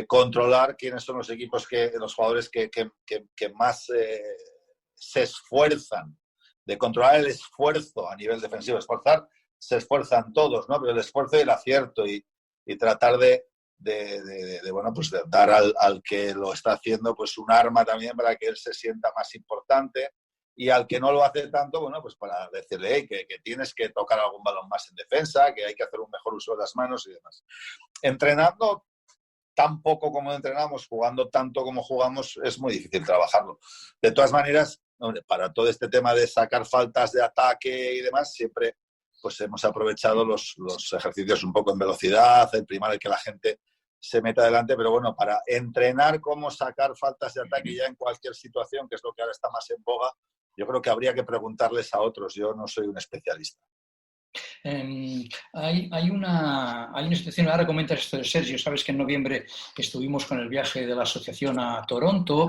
controlar quiénes son los equipos, los jugadores que más se esfuerzan, de controlar el esfuerzo a nivel defensivo. Esforzar, se esfuerzan todos, ¿no? Pero el esfuerzo y el acierto y tratar de bueno, pues de dar al que lo está haciendo pues un arma también para que él se sienta más importante. Y al que no lo hace tanto, bueno, pues para decirle hey, que tienes que tocar algún balón más en defensa, que hay que hacer un mejor uso de las manos y demás. Entrenando tan poco como entrenamos, jugando tanto como jugamos, es muy difícil trabajarlo. De todas maneras, para todo este tema de sacar faltas de ataque y demás, siempre pues hemos aprovechado los ejercicios un poco en velocidad, el primar el que la gente se meta adelante, pero bueno, para entrenar cómo sacar faltas de ataque ya en cualquier situación, que es lo que ahora está más en boga, yo creo que habría que preguntarles a otros. Yo no soy un especialista. Hay una situación, ahora comentas esto de Sergio, sabes que en noviembre estuvimos con el viaje de la asociación a Toronto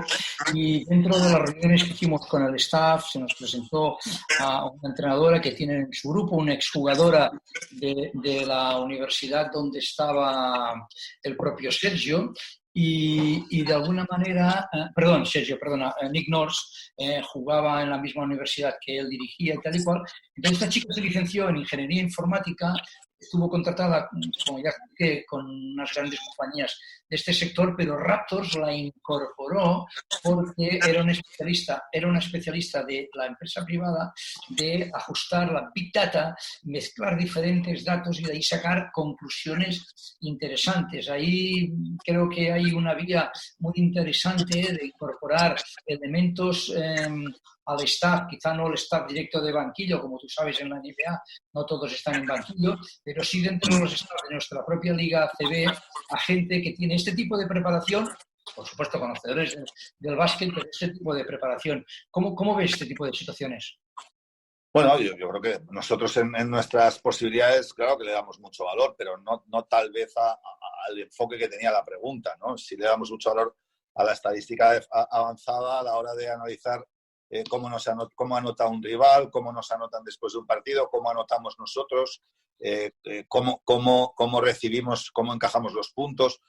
y dentro de las reuniones que hicimos con el staff se nos presentó a una entrenadora que tiene en su grupo, una exjugadora de la universidad donde estaba el propio Sergio. Y de alguna manera, Nick Norse jugaba en la misma universidad que él dirigía y tal y cual. Entonces esta chica se licenció en Ingeniería Informática, estuvo contratada, como ya expliqué, con unas grandes compañías de este sector, pero Raptors la incorporó porque era una especialista de la empresa privada de ajustar la Big Data, mezclar diferentes datos y de ahí sacar conclusiones interesantes. Ahí creo que hay una vía muy interesante de incorporar elementos al staff, quizá no el staff directo de banquillo, como tú sabes en la NBA, no todos están en banquillo, pero sí dentro de los staff de nuestra propia Liga ACB, a gente que tiene este tipo de preparación, por supuesto conocedores del básquet, pero este tipo de preparación. ¿Cómo ves este tipo de situaciones? Bueno, yo creo que nosotros en nuestras posibilidades, claro que le damos mucho valor, pero no tal vez al enfoque que tenía la pregunta, ¿no? Si le damos mucho valor a la estadística avanzada a la hora de analizar cómo anota un rival, cómo nos anotan después de un partido, cómo anotamos nosotros, cómo recibimos, cómo encajamos los puntos.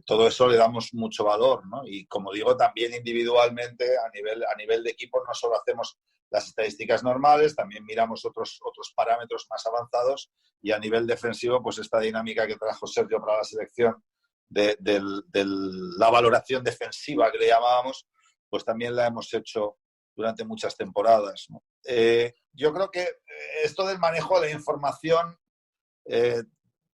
Todo eso le damos mucho valor, ¿no? Y como digo, también individualmente, a nivel de equipo, no solo hacemos las estadísticas normales, también miramos otros parámetros más avanzados y a nivel defensivo, pues esta dinámica que trajo Sergio para la selección de la valoración defensiva que le llamábamos, pues también la hemos hecho durante muchas temporadas, ¿no? Yo creo que esto del manejo de la información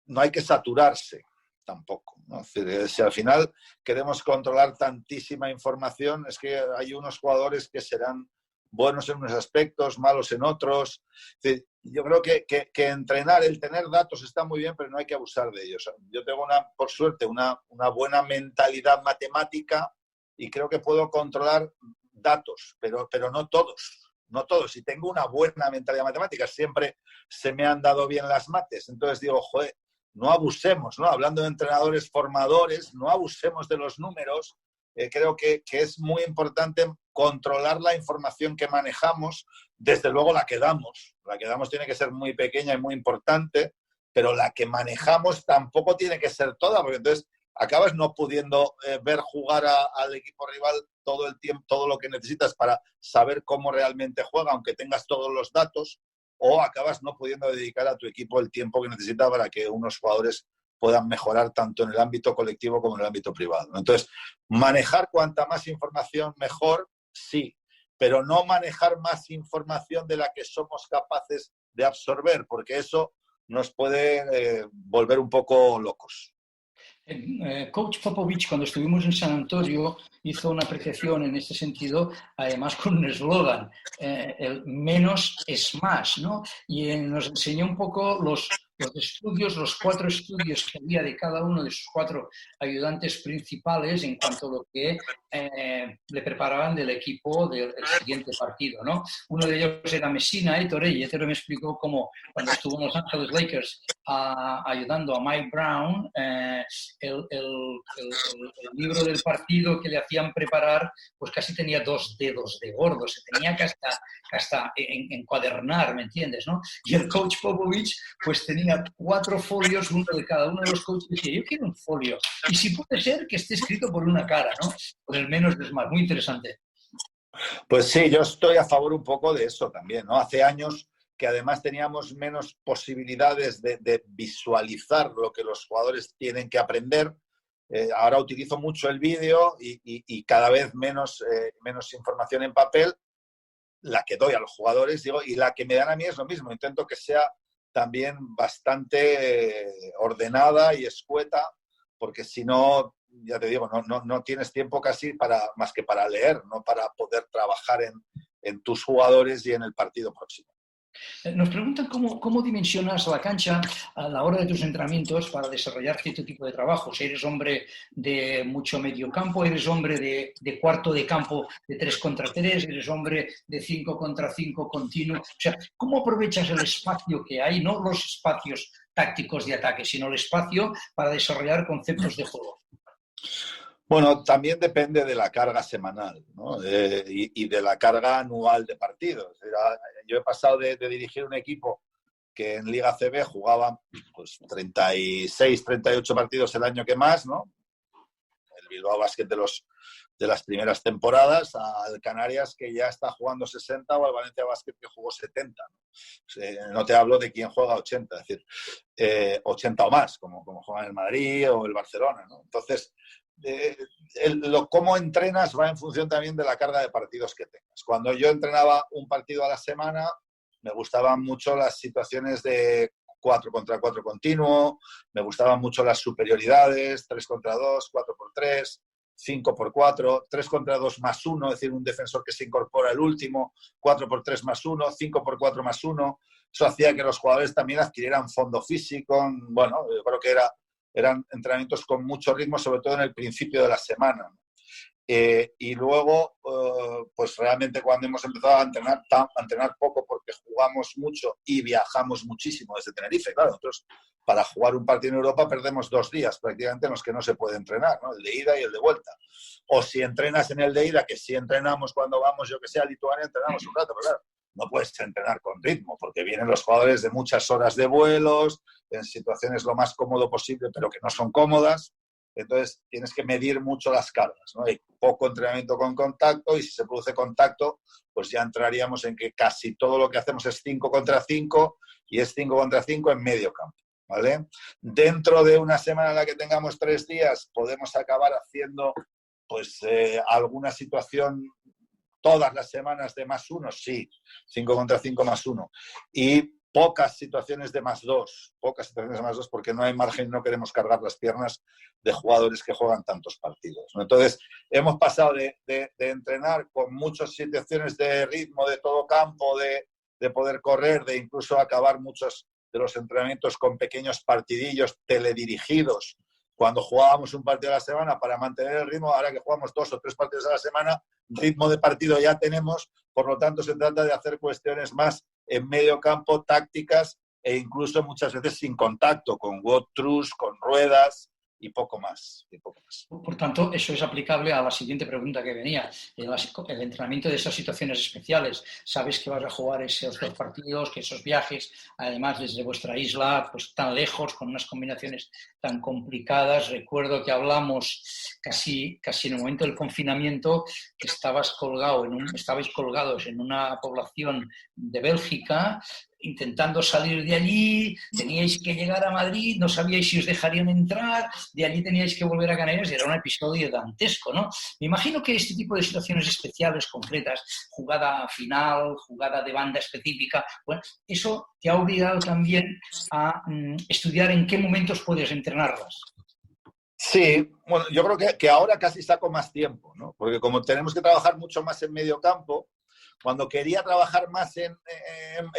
no hay que saturarse tampoco, ¿no? Es decir, si al final queremos controlar tantísima información, es que hay unos jugadores que serán buenos en unos aspectos, malos en otros. Es decir, yo creo que entrenar, el tener datos está muy bien, pero no hay que abusar de ellos. Yo tengo, por suerte, una buena mentalidad matemática y creo que puedo controlar datos, pero no todos. No todos. Y tengo una buena mentalidad matemática. Siempre se me han dado bien las mates. Entonces digo, joder, no abusemos, ¿no? Hablando de entrenadores formadores, no abusemos de los números. Creo que es muy importante controlar la información que manejamos, desde luego la que damos. La que damos tiene que ser muy pequeña y muy importante, pero la que manejamos tampoco tiene que ser toda, porque entonces acabas no pudiendo ver jugar al equipo rival todo el tiempo, todo lo que necesitas para saber cómo realmente juega, aunque tengas todos los datos. o acabas no pudiendo dedicar a tu equipo el tiempo que necesita para que unos jugadores puedan mejorar tanto en el ámbito colectivo como en el ámbito privado. Entonces, manejar cuanta más información mejor, sí, pero no manejar más información de la que somos capaces de absorber, porque eso nos puede volver un poco locos. Coach Popovich, cuando estuvimos en San Antonio, hizo una apreciación en este sentido, además con un eslogan, el menos es más, ¿no? Y nos enseñó un poco los estudios, los 4 estudios que había de cada uno de sus 4 ayudantes principales en cuanto a lo que le preparaban del equipo del siguiente partido, ¿no? Uno de ellos era Messina y Torrey. Me explicó cómo cuando estuvo en Los Ángeles Lakers ayudando a Mike Brown, el libro del partido que le hacían preparar, pues casi tenía 2 dedos de gordo, se tenía que hasta encuadernar, ¿me entiendes? ¿No? Y el coach Popovich pues tenía 4 folios, uno de cada uno de los coaches, decía, yo quiero un folio, y si puede ser que esté escrito por una cara, ¿no? Por el menos es más, muy interesante. Pues sí, yo estoy a favor un poco de eso también, ¿no? Hace años que además teníamos menos posibilidades de visualizar lo que los jugadores tienen que aprender. Ahora utilizo mucho el vídeo y cada vez menos información en papel, la que doy a los jugadores, digo, y la que me dan a mí es lo mismo. Intento que sea también bastante ordenada y escueta, porque si no, ya te digo, no tienes tiempo casi más que para leer, no para poder trabajar en tus jugadores y en el partido próximo. Nos preguntan cómo dimensionas la cancha a la hora de tus entrenamientos para desarrollar cierto tipo de trabajo. Si eres hombre de mucho medio campo, eres hombre de cuarto de campo de 3 contra 3, eres hombre de 5 contra 5 continuo. O sea, ¿cómo aprovechas el espacio que hay? No los espacios tácticos de ataque, sino el espacio para desarrollar conceptos de juego. Bueno, también depende de la carga semanal, ¿no? Y de la carga anual de partidos. Yo he pasado de dirigir un equipo que en Liga CB jugaba pues 36, 38 partidos el año que más, ¿no? El Bilbao Basket de las primeras temporadas, al Canarias que ya está jugando 60 o al Valencia Basket que jugó 70. No te hablo de quién juega 80, es decir, 80 o más, como juega el Madrid o el Barcelona, ¿no? Entonces, cómo entrenas va en función también de la carga de partidos que tengas. Cuando yo entrenaba un partido a la semana, me gustaban mucho las situaciones de 4 contra 4 continuo, me gustaban mucho las superioridades, 3 contra 2, 4 por 3, 5 por 4, 3 contra 2 más 1, es decir, un defensor que se incorpora el último, 4 por 3 más 1, 5 por 4 más 1. Eso hacía que los jugadores también adquirieran fondo físico. Bueno, yo creo que eran entrenamientos con mucho ritmo, sobre todo en el principio de la semana. Y luego, pues realmente cuando hemos empezado a entrenar poco porque jugamos mucho y viajamos muchísimo desde Tenerife, claro, nosotros para jugar un partido en Europa perdemos 2 días prácticamente en los que no se puede entrenar, ¿no? El de ida y el de vuelta. O si entrenas en el de ida, que sí entrenamos cuando vamos, yo que sé, a Lituania, entrenamos un rato, pero claro, no puedes entrenar con ritmo, porque vienen los jugadores de muchas horas de vuelos, en situaciones lo más cómodo posible, pero que no son cómodas. Entonces, tienes que medir mucho las cargas, ¿no? Hay poco entrenamiento con contacto y si se produce contacto, pues ya entraríamos en que casi todo lo que hacemos es 5 contra 5 y es 5 contra 5 en medio campo, ¿vale? Dentro de una semana en la que tengamos 3 días, podemos acabar haciendo pues alguna situación todas las semanas de más 1, sí, 5 contra 5 más 1. Y pocas situaciones de más 2, porque no hay margen, no queremos cargar las piernas de jugadores que juegan tantos partidos, ¿no? Entonces, hemos pasado de entrenar con muchas situaciones de ritmo de todo campo, de poder correr, de incluso acabar muchos de los entrenamientos con pequeños partidillos teledirigidos, cuando jugábamos un partido a la semana para mantener el ritmo. Ahora que jugamos 2 o 3 partidos a la semana, ritmo de partido ya tenemos, por lo tanto se trata de hacer cuestiones más en medio campo, tácticas e incluso muchas veces sin contacto, con walkthroughs, con ruedas y poco más. Por tanto, eso es aplicable a la siguiente pregunta que venía, el entrenamiento de esas situaciones especiales. Sabes que vas a jugar esos 2 partidos, que esos viajes, además desde vuestra isla, pues tan lejos, con unas combinaciones tan complicadas. Recuerdo que hablamos casi en el momento del confinamiento, que estabais colgados en una población de Bélgica, intentando salir de allí, teníais que llegar a Madrid, no sabíais si os dejarían entrar, de allí teníais que volver a Canarias, y era un episodio dantesco, ¿no? Me imagino que este tipo de situaciones especiales, concretas, jugada final, jugada de banda específica, bueno, eso te ha obligado también a estudiar en qué momentos puedes entrenarlas. Sí, bueno, yo creo que ahora casi saco más tiempo, ¿no? Porque como tenemos que trabajar mucho más en medio campo, cuando quería trabajar más en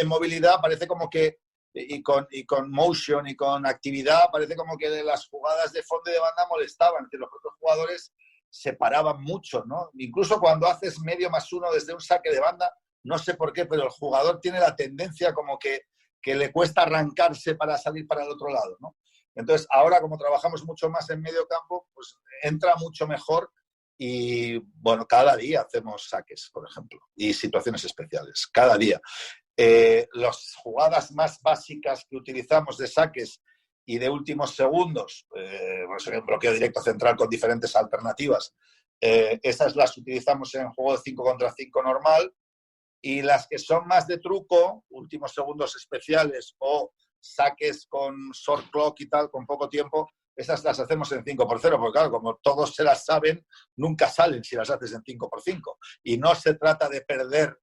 movilidad, parece como que, y con motion y con actividad, parece como que las jugadas de fondo y de banda molestaban, que los otros jugadores se paraban mucho, ¿no? Incluso cuando haces medio más uno desde un saque de banda, no sé por qué, pero el jugador tiene la tendencia como que le cuesta arrancarse para salir para el otro lado, ¿no? Entonces, ahora como trabajamos mucho más en medio campo, pues entra mucho mejor y, bueno, cada día hacemos saques, por ejemplo, y situaciones especiales, cada día. Las jugadas más básicas que utilizamos de saques y de últimos segundos, por ejemplo, bloqueo directo central con diferentes alternativas, esas las utilizamos en juego de 5 contra 5 normal, y las que son más de truco, últimos segundos especiales o saques con short clock y tal, con poco tiempo, esas las hacemos en 5x0, porque claro, como todos se las saben, nunca salen si las haces en 5x5. Y no se trata de perder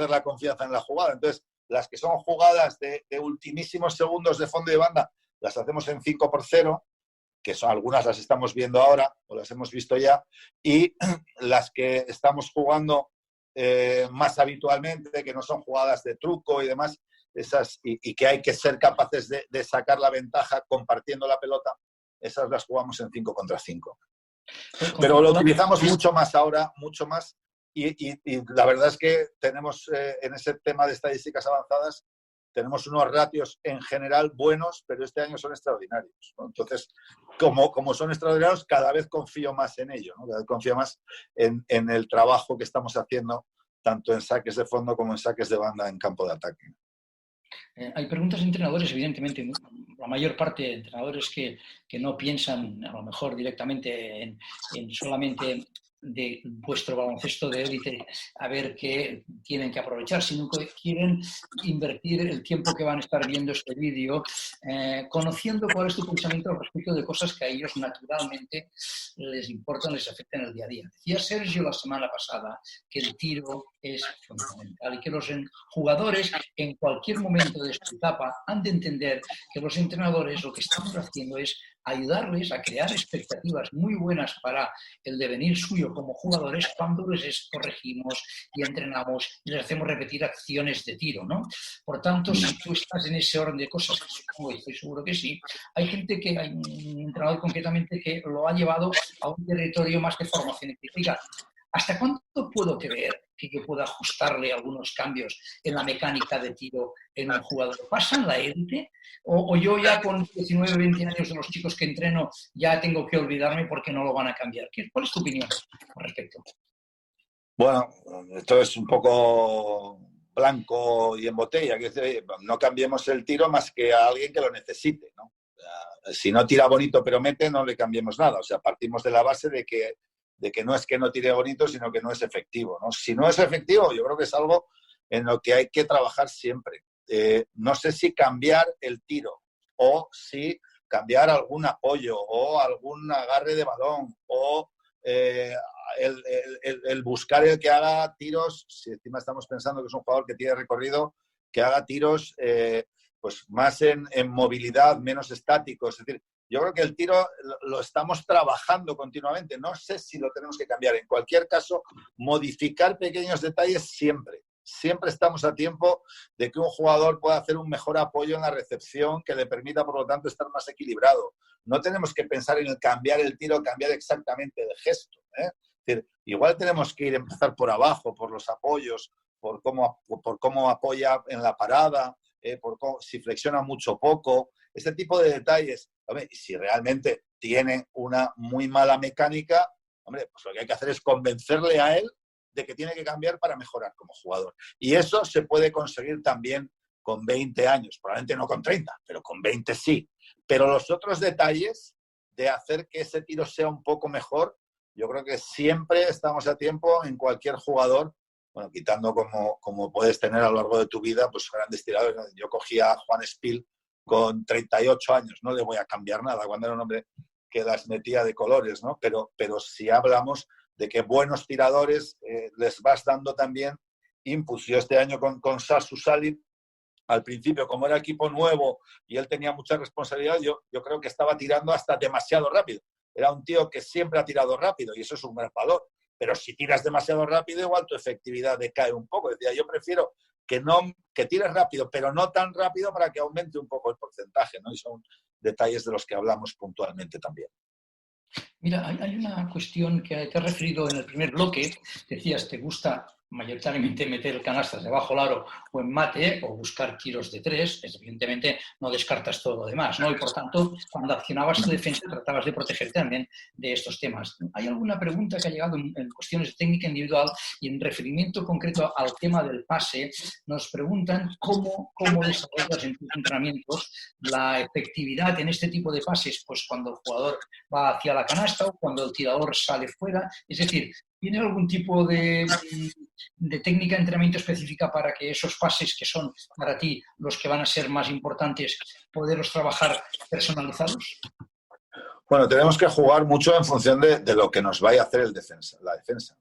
la confianza en la jugada. Entonces, las que son jugadas de ultimísimos segundos de fondo y de banda, las hacemos en 5x0, que son algunas las estamos viendo ahora, o las hemos visto ya, y las que estamos jugando más habitualmente, que no son jugadas de truco y demás, esas, y que hay que ser capaces de sacar la ventaja compartiendo la pelota, esas las jugamos en 5 contra 5. Pero lo utilizamos mucho más ahora, mucho más, y la verdad es que tenemos en ese tema de estadísticas avanzadas, tenemos unos ratios en general buenos, pero este año son extraordinarios, ¿no? Entonces, como son extraordinarios, cada vez confío más en ello, ¿no? Cada vez confío más en el trabajo que estamos haciendo, tanto en saques de fondo como en saques de banda en campo de ataque. Hay preguntas de entrenadores, evidentemente, la mayor parte de entrenadores que no piensan a lo mejor directamente en solamente de vuestro baloncesto de élite, a ver qué tienen que aprovechar, sino que quieren invertir el tiempo que van a estar viendo este vídeo, conociendo cuál es tu pensamiento al respecto de cosas que a ellos naturalmente les importan, les afectan el día a día. Decía Sergio la semana pasada que el tiro es fundamental y que los jugadores en cualquier momento de su etapa han de entender que los entrenadores lo que estamos haciendo es ayudarles a crear expectativas muy buenas para el devenir suyo como jugadores cuando les corregimos y entrenamos y les hacemos repetir acciones de tiro, ¿no? Por tanto, si tú estás en ese orden de cosas, que supongo y estoy seguro que sí, hay gente que, hay un entrenador concretamente que lo ha llevado a un territorio más de formación específica. ¿Hasta cuándo puedo creer que yo pueda ajustarle algunos cambios en la mecánica de tiro en un jugador? ¿Pasa en la élite? ¿O yo ya con 19, 20 años de los chicos que entreno ya tengo que olvidarme porque no lo van a cambiar? ¿Cuál es tu opinión al respecto? Bueno, esto es un poco blanco y en botella, que no cambiemos el tiro más que a alguien que lo necesite, ¿no? Si no tira bonito pero mete, no le cambiemos nada. O sea, partimos de la base de que no es que no tire bonito, sino que no es efectivo, ¿no? Si no es efectivo, yo creo que es algo en lo que hay que trabajar siempre. No sé si cambiar el tiro o si cambiar algún apoyo o algún agarre de balón o el buscar el que haga tiros, si encima estamos pensando que es un jugador que tiene recorrido, que haga tiros pues más en movilidad, menos estáticos. Es decir, yo creo que el tiro lo estamos trabajando continuamente. No sé si lo tenemos que cambiar. En cualquier caso, modificar pequeños detalles siempre. Siempre estamos a tiempo de que un jugador pueda hacer un mejor apoyo en la recepción que le permita, por lo tanto, estar más equilibrado. No tenemos que pensar en el cambiar el tiro, cambiar exactamente de gesto, ¿eh? Es decir, igual tenemos que empezar por abajo, por los apoyos, por cómo apoya en la parada, si flexiona mucho o poco, ese tipo de detalles. Hombre, si realmente tiene una muy mala mecánica, hombre, pues lo que hay que hacer es convencerle a él de que tiene que cambiar para mejorar como jugador. Y eso se puede conseguir también con 20 años, probablemente no con 30, pero con 20 sí. Pero los otros detalles de hacer que ese tiro sea un poco mejor, yo creo que siempre estamos a tiempo en cualquier jugador bueno, quitando como puedes tener a lo largo de tu vida, pues grandes tiradores. Yo cogía a Juan Espil con 38 años, no le voy a cambiar nada cuando era un hombre que las metía de colores, ¿no? Pero si hablamos de que buenos tiradores les vas dando también inputs. Yo este año con Sasu Salim, al principio, como era equipo nuevo y él tenía mucha responsabilidad, yo creo que estaba tirando hasta demasiado rápido. Era un tío que siempre ha tirado rápido y eso es un gran valor. Pero si tiras demasiado rápido, igual tu efectividad decae un poco. Decía, yo prefiero que tires rápido, pero no tan rápido para que aumente un poco el porcentaje, ¿no? Y son detalles de los que hablamos puntualmente también. Mira, hay una cuestión que te has referido en el primer bloque. Decías, te gusta mayoritariamente meter canastas debajo del aro o en mate o buscar tiros de tres. Evidentemente no descartas todo lo demás, ¿no? Y por tanto, cuando accionabas tu defensa tratabas de protegerte también de estos temas. ¿Hay alguna pregunta que ha llegado en cuestiones de técnica individual y en referimiento concreto al tema del pase? Nos preguntan cómo desarrollas en tus entrenamientos la efectividad en este tipo de pases, pues cuando el jugador va hacia la canasta o cuando el tirador sale fuera. Es decir, ¿tiene algún tipo de técnica de entrenamiento específica para que esos pases que son para ti los que van a ser más importantes, poderlos trabajar personalizados? Bueno, tenemos que jugar mucho en función de lo que nos vaya a hacer la defensa.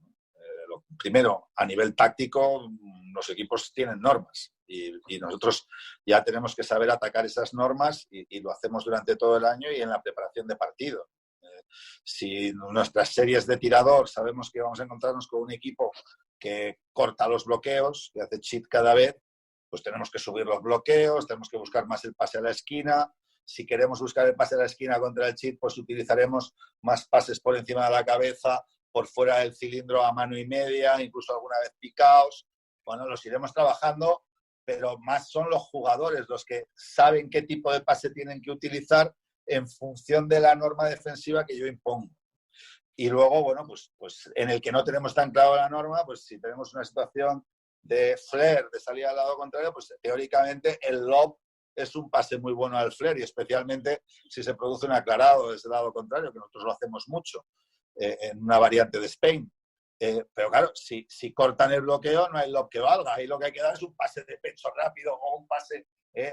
Primero, a nivel táctico, los equipos tienen normas y nosotros ya tenemos que saber atacar esas normas y lo hacemos durante todo el año y en la preparación de partido. Si en nuestras series de tirador sabemos que vamos a encontrarnos con un equipo que corta los bloqueos, que hace cheat cada vez, pues tenemos que subir los bloqueos, tenemos que buscar más el pase a la esquina. Si queremos buscar el pase a la esquina contra el cheat, pues utilizaremos más pases por encima de la cabeza, por fuera del cilindro a mano y media, incluso alguna vez picaos. Bueno, los iremos trabajando, pero más son los jugadores los que saben qué tipo de pase tienen que utilizar en función de la norma defensiva que yo impongo. Y luego, bueno, pues en el que no tenemos tan claro la norma, pues si tenemos una situación de flare, de salida al lado contrario, pues teóricamente el lob es un pase muy bueno al flare y especialmente si se produce un aclarado desde el lado contrario, que nosotros lo hacemos mucho en una variante de Spain. Pero claro, si cortan el bloqueo no hay lob que valga, ahí lo que hay que dar es un pase de pecho rápido o un pase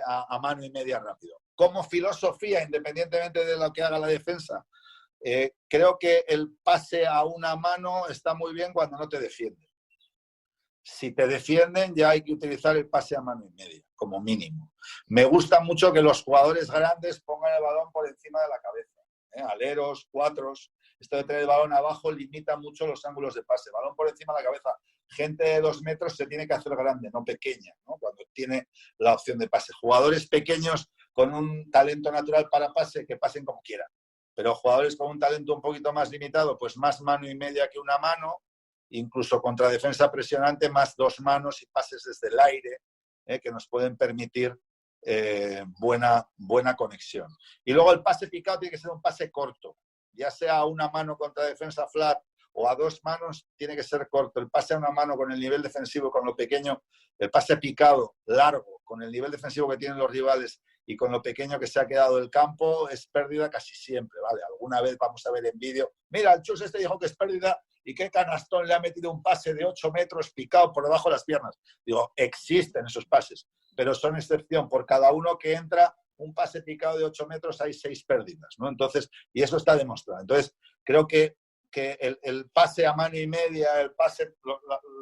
a mano y media rápido. Como filosofía, independientemente de lo que haga la defensa, creo que el pase a una mano está muy bien cuando no te defienden. Si te defienden ya hay que utilizar el pase a mano y media, como mínimo. Me gusta mucho que los jugadores grandes pongan el balón por encima de la cabeza. Aleros, cuatros. Esto de tener el balón abajo limita mucho los ángulos de pase. Balón por encima de la cabeza. Gente de 2 metros se tiene que hacer grande, no pequeña, ¿no? Cuando tiene la opción de pase. Jugadores pequeños con un talento natural para pase, que pasen como quieran. Pero jugadores con un talento un poquito más limitado, pues más mano y media que una mano, incluso contra defensa presionante, más 2 manos y pases desde el aire, que nos pueden permitir buena conexión. Y luego el pase picado tiene que ser un pase corto, ya sea a una mano contra defensa flat o a 2 manos, tiene que ser corto. El pase a una mano con el nivel defensivo, con lo pequeño, el pase picado, largo, con el nivel defensivo que tienen los rivales y con lo pequeño que se ha quedado el campo, es pérdida casi siempre, ¿vale? Alguna vez vamos a ver en vídeo, mira, el Chus este dijo que es pérdida y qué canastón le ha metido un pase de 8 metros picado por debajo de las piernas. Digo, existen esos pases, pero son excepción. Por cada uno que entra un pase picado de 8 metros hay 6 pérdidas, ¿no? Entonces, y eso está demostrado. Entonces, creo que el pase a mano y media, el pase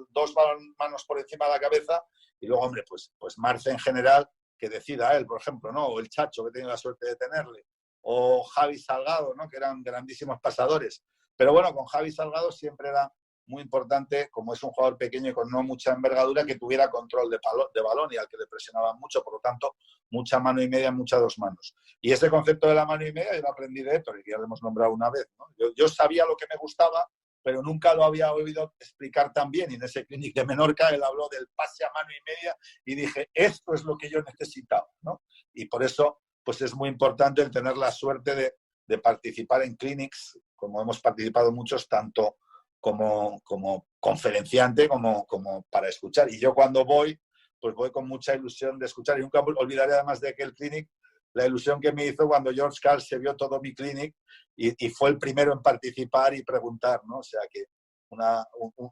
2 manos por encima de la cabeza y luego, hombre, pues Marce en general, que decida él, por ejemplo, ¿no? O el Chacho, que he tenido la suerte de tenerle, o Javi Salgado, ¿no? Que eran grandísimos pasadores. Pero bueno, con Javi Salgado siempre era muy importante, como es un jugador pequeño y con no mucha envergadura, que tuviera control de balón y al que le presionaban mucho, por lo tanto, mucha mano y media, muchas 2 manos. Y ese concepto de la mano y media yo lo aprendí de Héctor, y ya lo hemos nombrado una vez, ¿no? Yo sabía lo que me gustaba, pero nunca lo había oído explicar tan bien. Y en ese clinic de Menorca él habló del pase a mano y media y dije, esto es lo que yo necesitaba, ¿no? Y por eso pues es muy importante el tener la suerte de participar en clinics, como hemos participado muchos, tanto como conferenciante como para escuchar. Y yo cuando voy, pues voy con mucha ilusión de escuchar. Y nunca olvidaré además de aquel clinic la ilusión que me hizo cuando George Karl se vio todo mi clinic y fue el primero en participar y preguntar, ¿no? O sea que una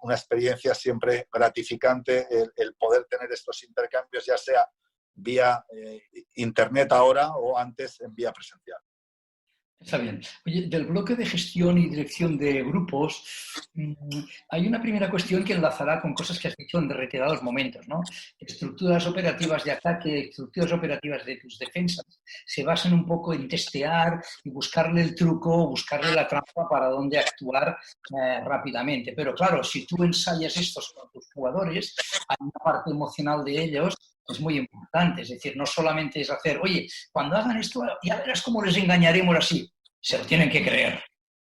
experiencia siempre gratificante el poder tener estos intercambios, ya sea vía internet ahora o antes en vía presencial. Está bien. Oye, del bloque de gestión y dirección de grupos, hay una primera cuestión que enlazará con cosas que has dicho en reiterados momentos, ¿no? Estructuras operativas de ataque, estructuras operativas de tus defensas, se basan un poco en testear y buscarle el truco, buscarle la trampa para dónde actuar rápidamente. Pero claro, si tú ensayas estos con tus jugadores, hay una parte emocional de ellos es muy importante. Es decir, no solamente es hacer, oye, cuando hagan esto, ya verás cómo les engañaremos así. Se lo tienen que creer.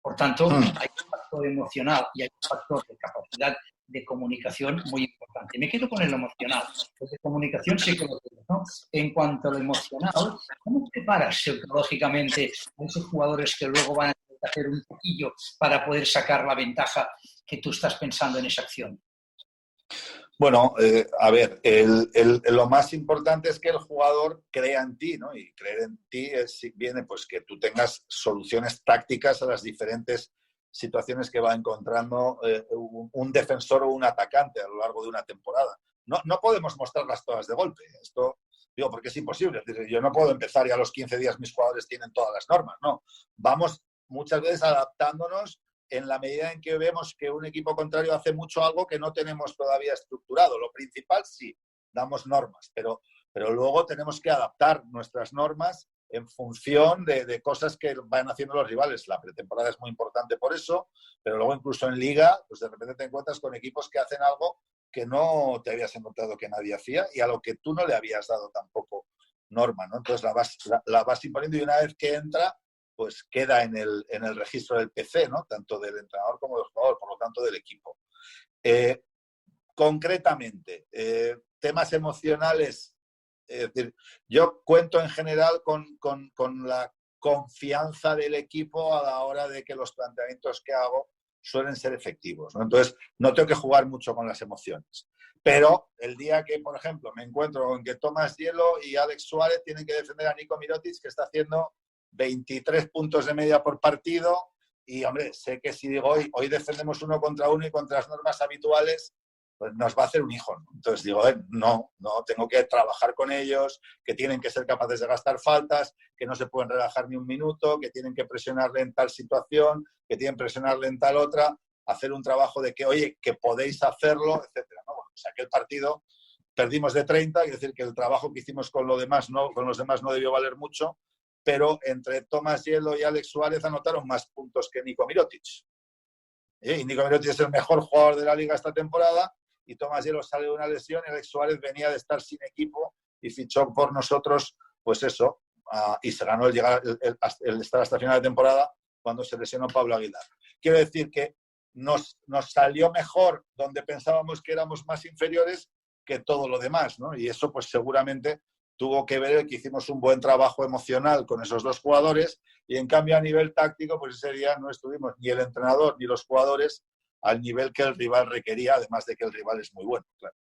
Por tanto, hay un factor emocional y hay un factor de capacidad de comunicación muy importante. Me quedo con el emocional. Pues de comunicación sí que lo tengo, ¿no? En cuanto a lo emocional, ¿cómo preparas psicológicamente a esos jugadores que luego van a tener que hacer un poquillo para poder sacar la ventaja que tú estás pensando en esa acción? Bueno, a ver, lo más importante es que el jugador crea en ti, ¿no? Y creer en ti viene pues que tú tengas soluciones tácticas a las diferentes situaciones que va encontrando un defensor o un atacante a lo largo de una temporada. No podemos mostrarlas todas de golpe. Esto, digo, porque es imposible. Es decir, yo no puedo empezar y a los 15 días mis jugadores tienen todas las normas. No, vamos muchas veces adaptándonos en la medida en que vemos que un equipo contrario hace mucho algo que no tenemos todavía estructurado. Lo principal sí, damos normas, pero luego tenemos que adaptar nuestras normas en función de cosas que van haciendo los rivales. La pretemporada es muy importante por eso, pero luego incluso en liga, pues de repente te encuentras con equipos que hacen algo que no te habías encontrado que nadie hacía y a lo que tú no le habías dado tampoco norma, ¿no? Entonces la vas imponiendo y una vez que entra, pues queda en el registro del PC, ¿no? Tanto del entrenador como del jugador, por lo tanto del equipo. Concretamente, temas emocionales, es decir, yo cuento en general con la confianza del equipo a la hora de que los planteamientos que hago suelen ser efectivos, ¿no? Entonces, no tengo que jugar mucho con las emociones. Pero el día que, por ejemplo, me encuentro en que Tomás Hielo y Alex Suárez tienen que defender a Nico Mirotic, que está haciendo 23 puntos de media por partido, y hombre, sé que si digo hoy defendemos uno contra uno y contra las normas habituales, pues nos va a hacer un hijo, ¿no? Entonces digo, no, tengo que trabajar con ellos, que tienen que ser capaces de gastar faltas, que no se pueden relajar ni un minuto, que tienen que presionarle en tal situación, que tienen que presionarle en tal otra, hacer un trabajo de que, oye, que podéis hacerlo, etcétera, ¿no? Bueno, pues aquel partido perdimos de 30, es decir, que el trabajo que hicimos con los demás no debió valer mucho, pero entre Tomás Hielo y Alex Suárez anotaron más puntos que Nico Mirotic. Y Nico Mirotic es el mejor jugador de la liga esta temporada, y Tomás Hielo sale de una lesión y Alex Suárez venía de estar sin equipo y fichó por nosotros, pues eso, y se ganó el estar hasta final de temporada cuando se lesionó Pablo Aguilar. Quiero decir que nos salió mejor donde pensábamos que éramos más inferiores que todo lo demás, ¿no? Y eso pues seguramente tuvo que ver que hicimos un buen trabajo emocional con esos dos jugadores, y en cambio a nivel táctico pues ese día no estuvimos ni el entrenador ni los jugadores al nivel que el rival requería, además de que el rival es muy bueno, claro.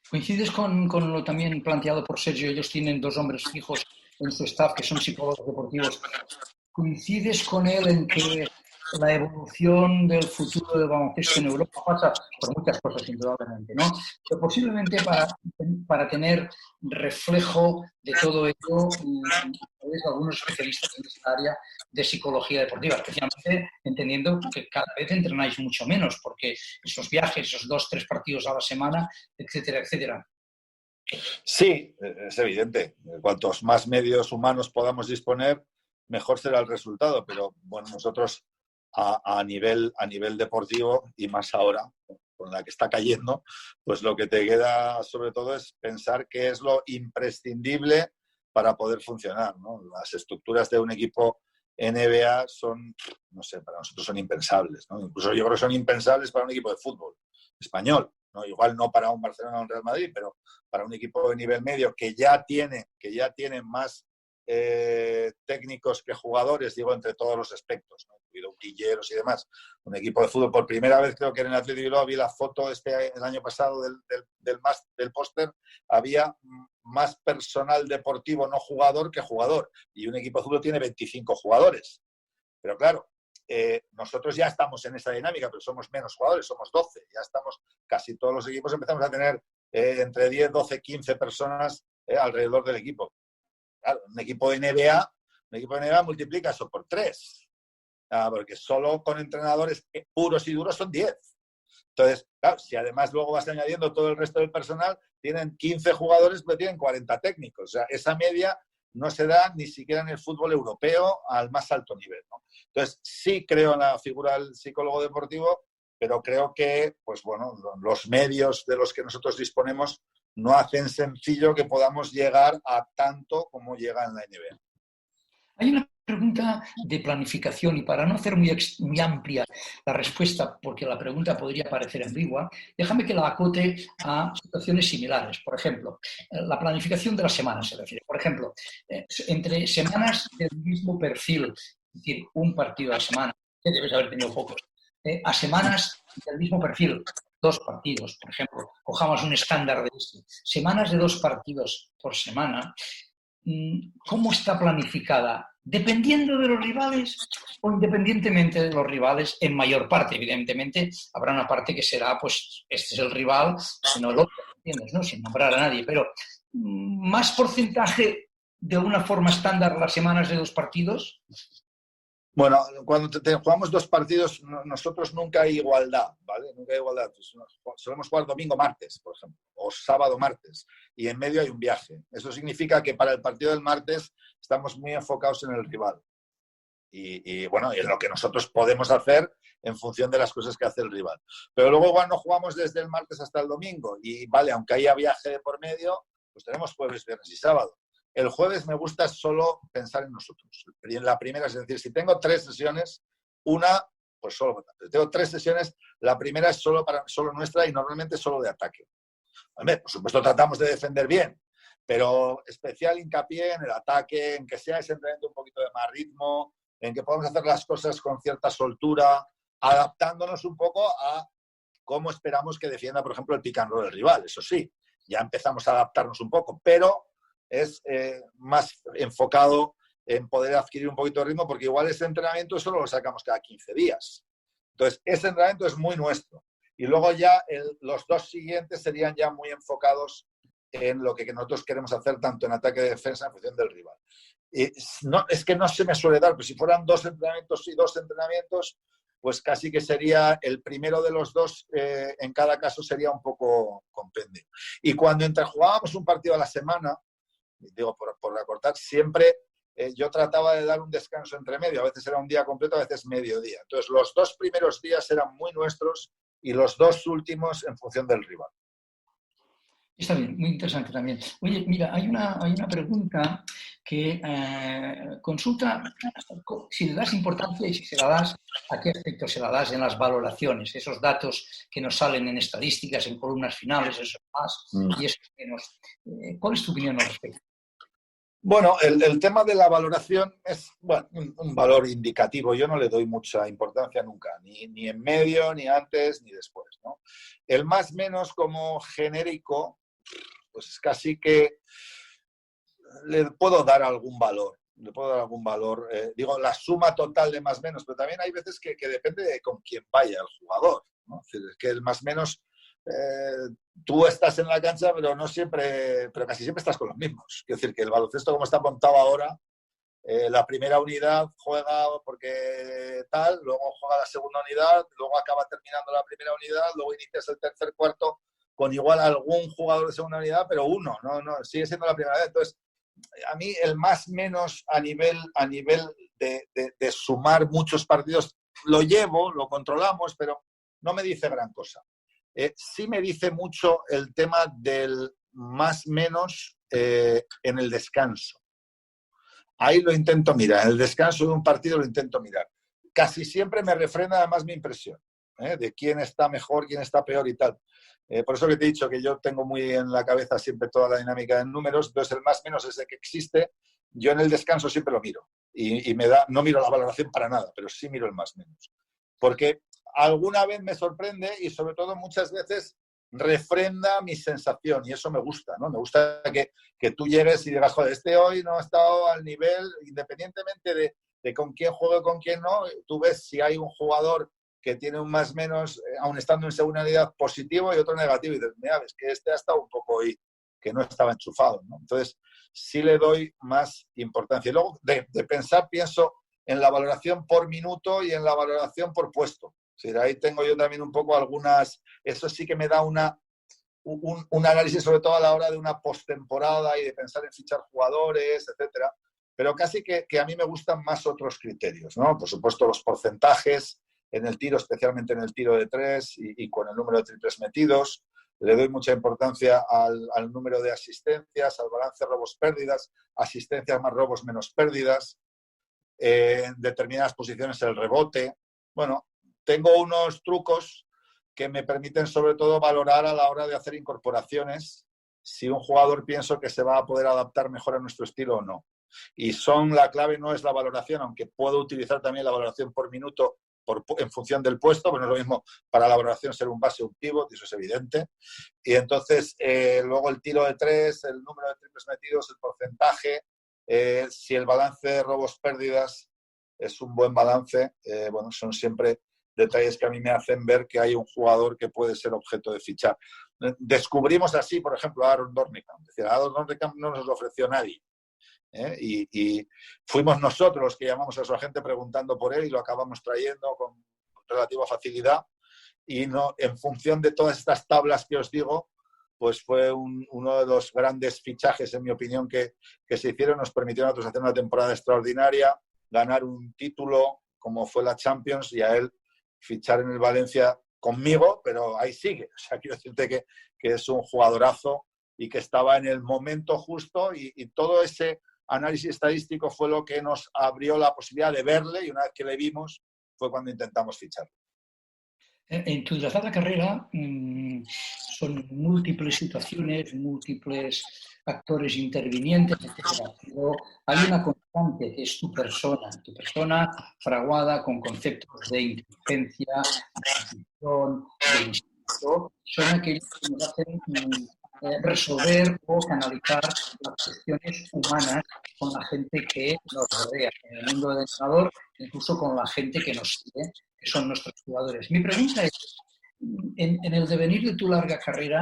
¿Coincides con lo también planteado por Sergio? Ellos tienen 2 hombres fijos en su staff que son psicólogos deportivos. ¿Coincides con él en que la evolución del futuro del baloncesto en Europa pasa por muchas cosas, indudablemente, ¿no? Pero posiblemente para tener reflejo de todo ello, algunos especialistas en esta área de psicología deportiva, especialmente entendiendo que cada vez entrenáis mucho menos, porque esos viajes, esos 2-3 partidos a la semana, etcétera, etcétera. Sí, es evidente. Cuantos más medios humanos podamos disponer, mejor será el resultado. Pero bueno, nosotros a nivel deportivo, y más ahora con la que está cayendo, pues lo que te queda sobre todo es pensar qué es lo imprescindible para poder funcionar, ¿no? Las estructuras de un equipo NBA son, no sé, para nosotros son impensables, ¿no? Incluso yo creo que son impensables para un equipo de fútbol español, ¿no? Igual no para un Barcelona o un Real Madrid, pero para un equipo de nivel medio que ya tiene más técnicos que jugadores, digo, entre todos los aspectos, ¿no? Incluido utilleros y demás. Un equipo de fútbol, por primera vez creo que en el Athletic Bilbao vi la foto el año pasado del póster, había más personal deportivo no jugador que jugador, y un equipo de fútbol tiene 25 jugadores. Pero claro, nosotros ya estamos en esa dinámica, pero somos menos jugadores, somos 12. Ya estamos, casi todos los equipos empezamos a tener entre 10, 12, 15 personas alrededor del equipo. Claro, un equipo de NBA multiplica eso por 3. Porque solo con entrenadores puros y duros son 10. Entonces, claro, si además luego vas añadiendo todo el resto del personal, tienen 15 jugadores, pero tienen 40 técnicos. O sea, esa media no se da ni siquiera en el fútbol europeo al más alto nivel, ¿no? Entonces, sí creo en la figura del psicólogo deportivo, pero creo que, pues bueno, los medios de los que nosotros disponemos no hacen sencillo que podamos llegar a tanto como llega en la NBA. Hay una pregunta de planificación y para no hacer muy amplia la respuesta, porque la pregunta podría parecer ambigua, déjame que la acote a situaciones similares. Por ejemplo, la planificación de la semana se refiere. Por ejemplo, entre semanas del mismo perfil, es decir, un partido a la semana, que debes haber tenido pocos, a semanas del mismo perfil, 2 partidos, por ejemplo, cojamos un estándar de esto, semanas de 2 partidos por semana. ¿Cómo está planificada? ¿Dependiendo de los rivales o independientemente de los rivales en mayor parte? Evidentemente, habrá una parte que será, pues, este es el rival, no el otro, ¿entiendes? ¿No? Sin nombrar a nadie, pero ¿más porcentaje de una forma estándar las semanas de 2 partidos? Bueno, cuando jugamos 2 partidos, nosotros nunca hay igualdad, ¿vale? Nunca hay igualdad. Pues, solemos jugar domingo-martes, por ejemplo, o sábado-martes, y en medio hay un viaje. Eso significa que para el partido del martes estamos muy enfocados en el rival. Y bueno, y en lo que nosotros podemos hacer en función de las cosas que hace el rival. Pero luego igual no jugamos desde el martes hasta el domingo, y vale, aunque haya viaje de por medio, pues tenemos jueves, viernes y sábado. El jueves me gusta solo pensar en nosotros. La primera, es decir, si tengo 3 sesiones, una, pues solo. Si tengo 3 sesiones, la primera es solo nuestra y normalmente solo de ataque. Por supuesto, tratamos de defender bien, pero especial hincapié en el ataque, en que sea ese entrenamiento un poquito de más ritmo, en que podamos hacer las cosas con cierta soltura, adaptándonos un poco a cómo esperamos que defienda, por ejemplo, el pick and roll del rival. Eso sí, ya empezamos a adaptarnos un poco, pero es más enfocado en poder adquirir un poquito de ritmo, porque igual ese entrenamiento solo lo sacamos cada 15 días. Entonces, ese entrenamiento es muy nuestro. Y luego ya los 2 siguientes serían ya muy enfocados en lo que nosotros queremos hacer, tanto en ataque y defensa, en función del rival. No, es que no se me suele dar, pero si fueran 2 entrenamientos y 2 entrenamientos, pues casi que sería el primero de los 2, en cada caso sería un poco compendio. Y cuando jugábamos un partido a la semana, digo, por acortar, siempre yo trataba de dar un descanso entre medio. A veces era un día completo, a veces medio día. Entonces, los 2 primeros días eran muy nuestros y los 2 últimos en función del rival. Está bien, muy interesante también. Oye, mira, hay una pregunta que consulta si le das importancia y si se la das, a qué aspecto se la das en las valoraciones, esos datos que nos salen en estadísticas, en columnas finales, esos más y esos menos. ¿Cuál es tu opinión al respecto? Bueno, el tema de la valoración es, bueno, un valor indicativo. Yo no le doy mucha importancia nunca, ni en medio, ni antes, ni después, ¿no? El más menos como genérico, pues casi que le puedo dar algún valor. Digo, la suma total de más menos, pero también hay veces que depende de con quién vaya el jugador, ¿no? Es decir, es que el más menos, tú estás en la cancha, pero casi siempre estás con los mismos. Es decir, que el baloncesto como está montado ahora, la primera unidad juega porque tal, luego juega la segunda unidad, luego acaba terminando la primera unidad, luego inicias el tercer cuarto con igual algún jugador de segunda unidad, pero uno, no sigue siendo la primera vez. Entonces, a mí el más menos a nivel de sumar muchos partidos, lo llevo, lo controlamos, pero no me dice gran cosa. Sí me dice mucho el tema del más menos en el descanso. Ahí lo intento mirar, en el descanso de un partido lo intento mirar. Casi siempre me refrena además mi impresión, de quién está mejor, quién está peor y tal. Por eso que te he dicho que yo tengo muy en la cabeza siempre toda la dinámica de números, entonces el más menos es el que existe. Yo en el descanso siempre lo miro y no miro la valoración para nada, pero sí miro el más menos. Porque alguna vez me sorprende y sobre todo muchas veces refrenda mi sensación y eso me gusta, ¿no? Me gusta que tú llegues y digas, joder, este hoy no ha estado al nivel, independientemente de de con quién juego y con quién no. Tú ves si hay un jugador que tiene un más menos, aun estando en segunda unidad, positivo y otro negativo. Y dices, mira, ves que este ha estado un poco hoy, que no estaba enchufado, ¿no? Entonces, sí le doy más importancia. Y luego, de pensar, pienso en la valoración por minuto y en la valoración por puesto. O sea, ahí tengo yo también un poco algunas... Eso sí que me da un análisis, sobre todo a la hora de una postemporada y de pensar en fichar jugadores, etcétera. Pero casi que a mí me gustan más otros criterios, ¿no? Por supuesto, los porcentajes en el tiro, especialmente en el tiro de 3 y con el número de triples metidos. Le doy mucha importancia al número de asistencias, al balance robos-pérdidas, asistencias más robos menos pérdidas, en determinadas posiciones el rebote. Bueno, tengo unos trucos que me permiten sobre todo valorar a la hora de hacer incorporaciones si un jugador pienso que se va a poder adaptar mejor a nuestro estilo o no. Y la clave no es la valoración, aunque puedo utilizar también la valoración por minuto en función del puesto, pero no es lo mismo para la valoración ser un base o un pivot, eso es evidente. Y entonces, luego el tiro de 3, el número de triples metidos, el porcentaje, si el balance de robos-pérdidas es un buen balance, bueno, son siempre detalles que a mí me hacen ver que hay un jugador que puede ser objeto de fichar. Descubrimos así, por ejemplo, a Aaron Dornicamp. Es decir, a Aaron Dornicamp no nos lo ofreció nadie. Y fuimos nosotros los que llamamos a su agente preguntando por él y lo acabamos trayendo con relativa facilidad. Y no, en función de todas estas tablas que os digo, pues fue uno de los grandes fichajes, en mi opinión, que se hicieron. Nos permitieron a nosotros hacer una temporada extraordinaria, ganar un título como fue la Champions y a él fichar en el Valencia conmigo, pero ahí sigue. O sea, quiero decirte que es un jugadorazo y que estaba en el momento justo y todo ese análisis estadístico fue lo que nos abrió la posibilidad de verle y una vez que le vimos fue cuando intentamos ficharlo. En tu dilatada carrera son múltiples situaciones, múltiples actores intervinientes, etc. Pero hay una constante que es tu persona fraguada con conceptos de inteligencia, de intuición, de instinto, son aquellos que nos hacen resolver o canalizar las cuestiones humanas con la gente que nos rodea, en el mundo del entrenador, incluso con la gente que nos sigue, que son nuestros jugadores. Mi pregunta es, en el devenir de tu larga carrera,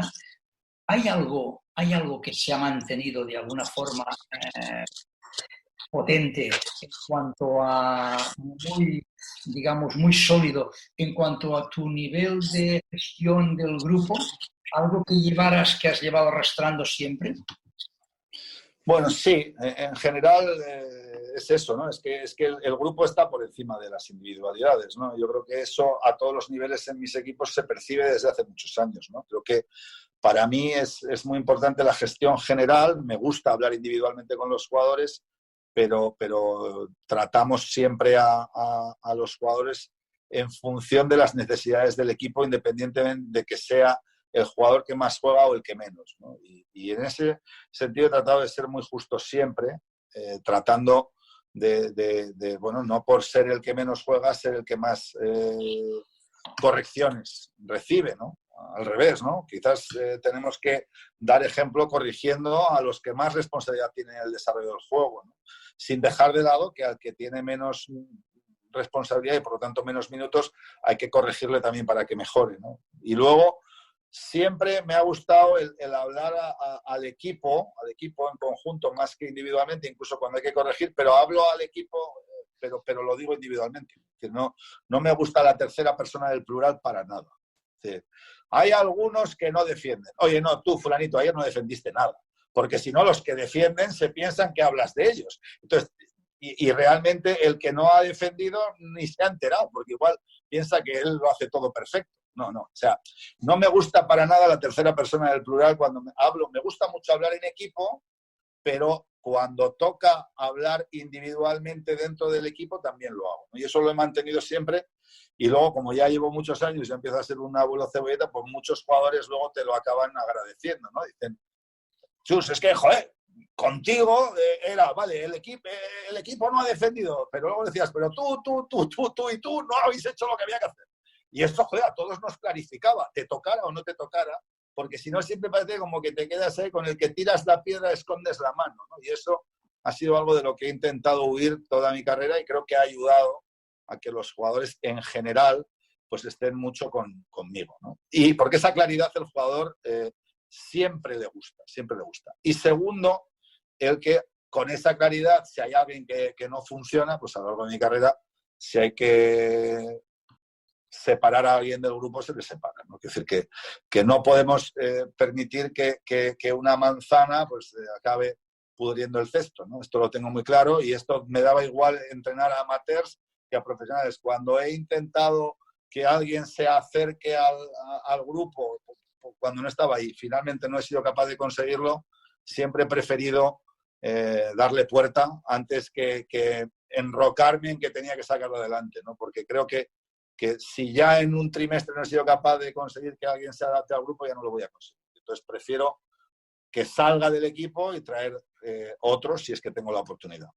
¿hay algo que se ha mantenido de alguna forma potente en cuanto a muy sólido en cuanto a tu nivel de gestión del grupo? ¿Algo que has llevado arrastrando siempre? Bueno, sí, en general es eso, ¿no? Es que el grupo está por encima de las individualidades, ¿no? Yo creo que eso a todos los niveles en mis equipos se percibe desde hace muchos años, ¿no? Creo que para mí es muy importante la gestión general, me gusta hablar individualmente con los jugadores, pero tratamos siempre a los jugadores en función de las necesidades del equipo, independientemente de que sea el jugador que más juega o el que menos, ¿no? Y en ese sentido he tratado de ser muy justo siempre, tratando bueno, no por ser el que menos juega, ser el que más correcciones recibe, ¿no? Al revés, ¿no? Quizás tenemos que dar ejemplo corrigiendo a los que más responsabilidad tienen en el desarrollo del juego, ¿no? Sin dejar de lado que al que tiene menos responsabilidad y por lo tanto menos minutos hay que corregirle también para que mejore, ¿no? Y luego siempre me ha gustado el hablar al equipo en conjunto más que individualmente, incluso cuando hay que corregir, pero hablo al equipo, pero lo digo individualmente. Es decir, no me gusta la tercera persona del plural para nada. Es decir, hay algunos que no defienden. Oye, no, tú, fulanito, ayer no defendiste nada. Porque si no, los que defienden se piensan que hablas de ellos. Entonces, y realmente el que no ha defendido ni se ha enterado, porque igual piensa que él lo hace todo perfecto. No. O sea, no me gusta para nada la tercera persona del plural cuando hablo. Me gusta mucho hablar en equipo, pero cuando toca hablar individualmente dentro del equipo también lo hago, ¿no? Y eso lo he mantenido siempre. Y luego, como ya llevo muchos años y ya empiezo a ser un abuelo cebolleta, pues muchos jugadores luego te lo acaban agradeciendo, ¿no? Dicen, Chus, es que, joder, contigo vale, el equipo no ha defendido, pero luego decías, pero tú y tú no habéis hecho lo que había que hacer. Y esto, joder, a todos nos clarificaba, te tocara o no te tocara, porque si no siempre parece como que te quedas ahí con el que tiras la piedra, escondes la mano, ¿no? Y eso ha sido algo de lo que he intentado huir toda mi carrera y creo que ha ayudado a que los jugadores en general pues estén mucho conmigo, ¿no? Y porque esa claridad el jugador siempre le gusta, siempre le gusta. Y segundo, el que con esa claridad, si hay alguien que no funciona, pues a lo largo de mi carrera, si hay que separar a alguien del grupo, se le separa, ¿no? Es decir, que no podemos permitir que una manzana pues acabe pudriendo el cesto, ¿no? Esto lo tengo muy claro y esto me daba igual entrenar a amateurs que a profesionales. Cuando he intentado que alguien se acerque al grupo, cuando no estaba ahí, finalmente no he sido capaz de conseguirlo, siempre he preferido darle puerta antes que enrocarme en que tenía que sacarlo adelante, ¿no? Porque creo que si ya en un trimestre no he sido capaz de conseguir que alguien se adapte al grupo, ya no lo voy a conseguir. Entonces prefiero que salga del equipo y traer otros si es que tengo la oportunidad.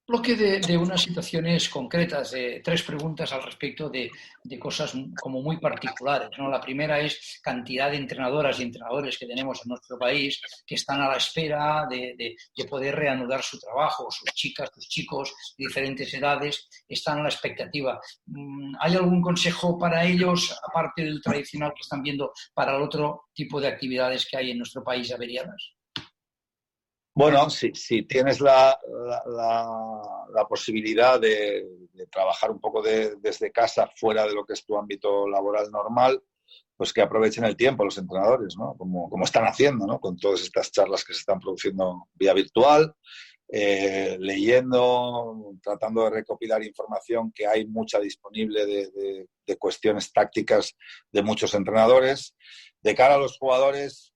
Bloque de unas situaciones concretas, de 3 preguntas al respecto de cosas como muy particulares, ¿no? La primera es cantidad de entrenadoras y entrenadores que tenemos en nuestro país que están a la espera de poder reanudar su trabajo, sus chicas, sus chicos de diferentes edades están a la expectativa. ¿Hay algún consejo para ellos, aparte del tradicional que están viendo, para el otro tipo de actividades que hay en nuestro país averiadas? Bueno, si tienes la posibilidad de trabajar un poco desde casa, fuera de lo que es tu ámbito laboral normal, pues que aprovechen el tiempo los entrenadores, ¿no? Como están haciendo, ¿no? Con todas estas charlas que se están produciendo vía virtual, leyendo, tratando de recopilar información, que hay mucha disponible de cuestiones tácticas de muchos entrenadores. De cara a los jugadores,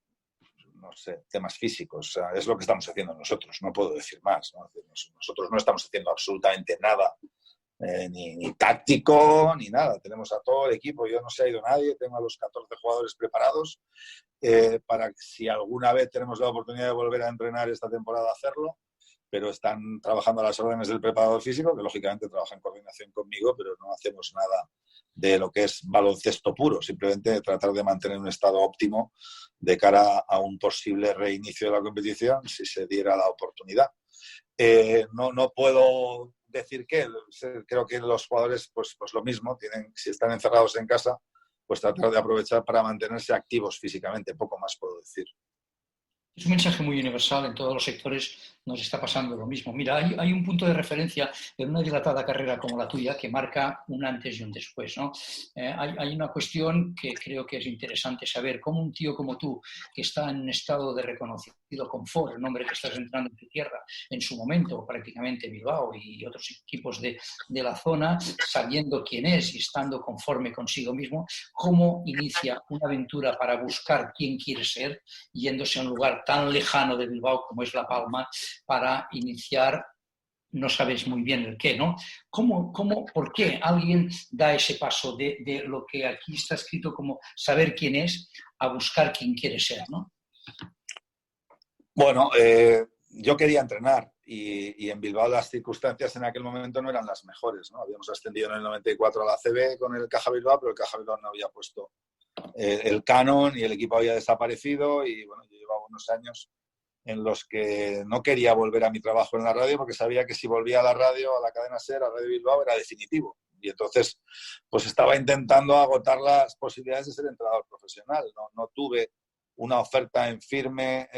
no sé, temas físicos, o sea, es lo que estamos haciendo nosotros, no puedo decir más, ¿no? Nosotros no estamos haciendo absolutamente nada, ni táctico, ni nada. Tenemos a todo el equipo, yo no se ha ido nadie, tengo a los 14 jugadores preparados para que si alguna vez tenemos la oportunidad de volver a entrenar esta temporada, hacerlo, pero están trabajando a las órdenes del preparador físico, que lógicamente trabaja en coordinación conmigo, pero no hacemos nada de lo que es baloncesto puro, simplemente tratar de mantener un estado óptimo de cara a un posible reinicio de la competición si se diera la oportunidad. No puedo decir qué, creo que los jugadores pues lo mismo, si están encerrados en casa, pues tratar de aprovechar para mantenerse activos físicamente, poco más puedo decir. Es un mensaje muy universal, en todos los sectores nos está pasando lo mismo. Mira, hay un punto de referencia en una dilatada carrera como la tuya que marca un antes y un después, ¿no? Hay una cuestión que creo que es interesante saber, cómo un tío como tú, que está en un estado de reconocido confort, el nombre que estás entrando en tu tierra, en su momento prácticamente Bilbao y otros equipos de la zona, sabiendo quién es y estando conforme consigo mismo, cómo inicia una aventura para buscar quién quiere ser, yéndose a un lugar tan lejano de Bilbao como es La Palma, para iniciar, no sabes muy bien el qué, ¿no? ¿Por qué alguien da ese paso de lo que aquí está escrito como saber quién es a buscar quién quiere ser, ¿no? Bueno, yo quería entrenar y en Bilbao las circunstancias en aquel momento no eran las mejores, ¿no? Habíamos ascendido en el 94 a la CB con el Caja Bilbao, pero el Caja Bilbao no había puesto el canon y el equipo había desaparecido y bueno, yo llevaba unos años en los que no quería volver a mi trabajo en la radio porque sabía que si volvía a la radio, a la cadena SER, a Radio Bilbao, era definitivo. Y entonces, pues estaba intentando agotar las posibilidades de ser entrenador profesional. No tuve una oferta en firme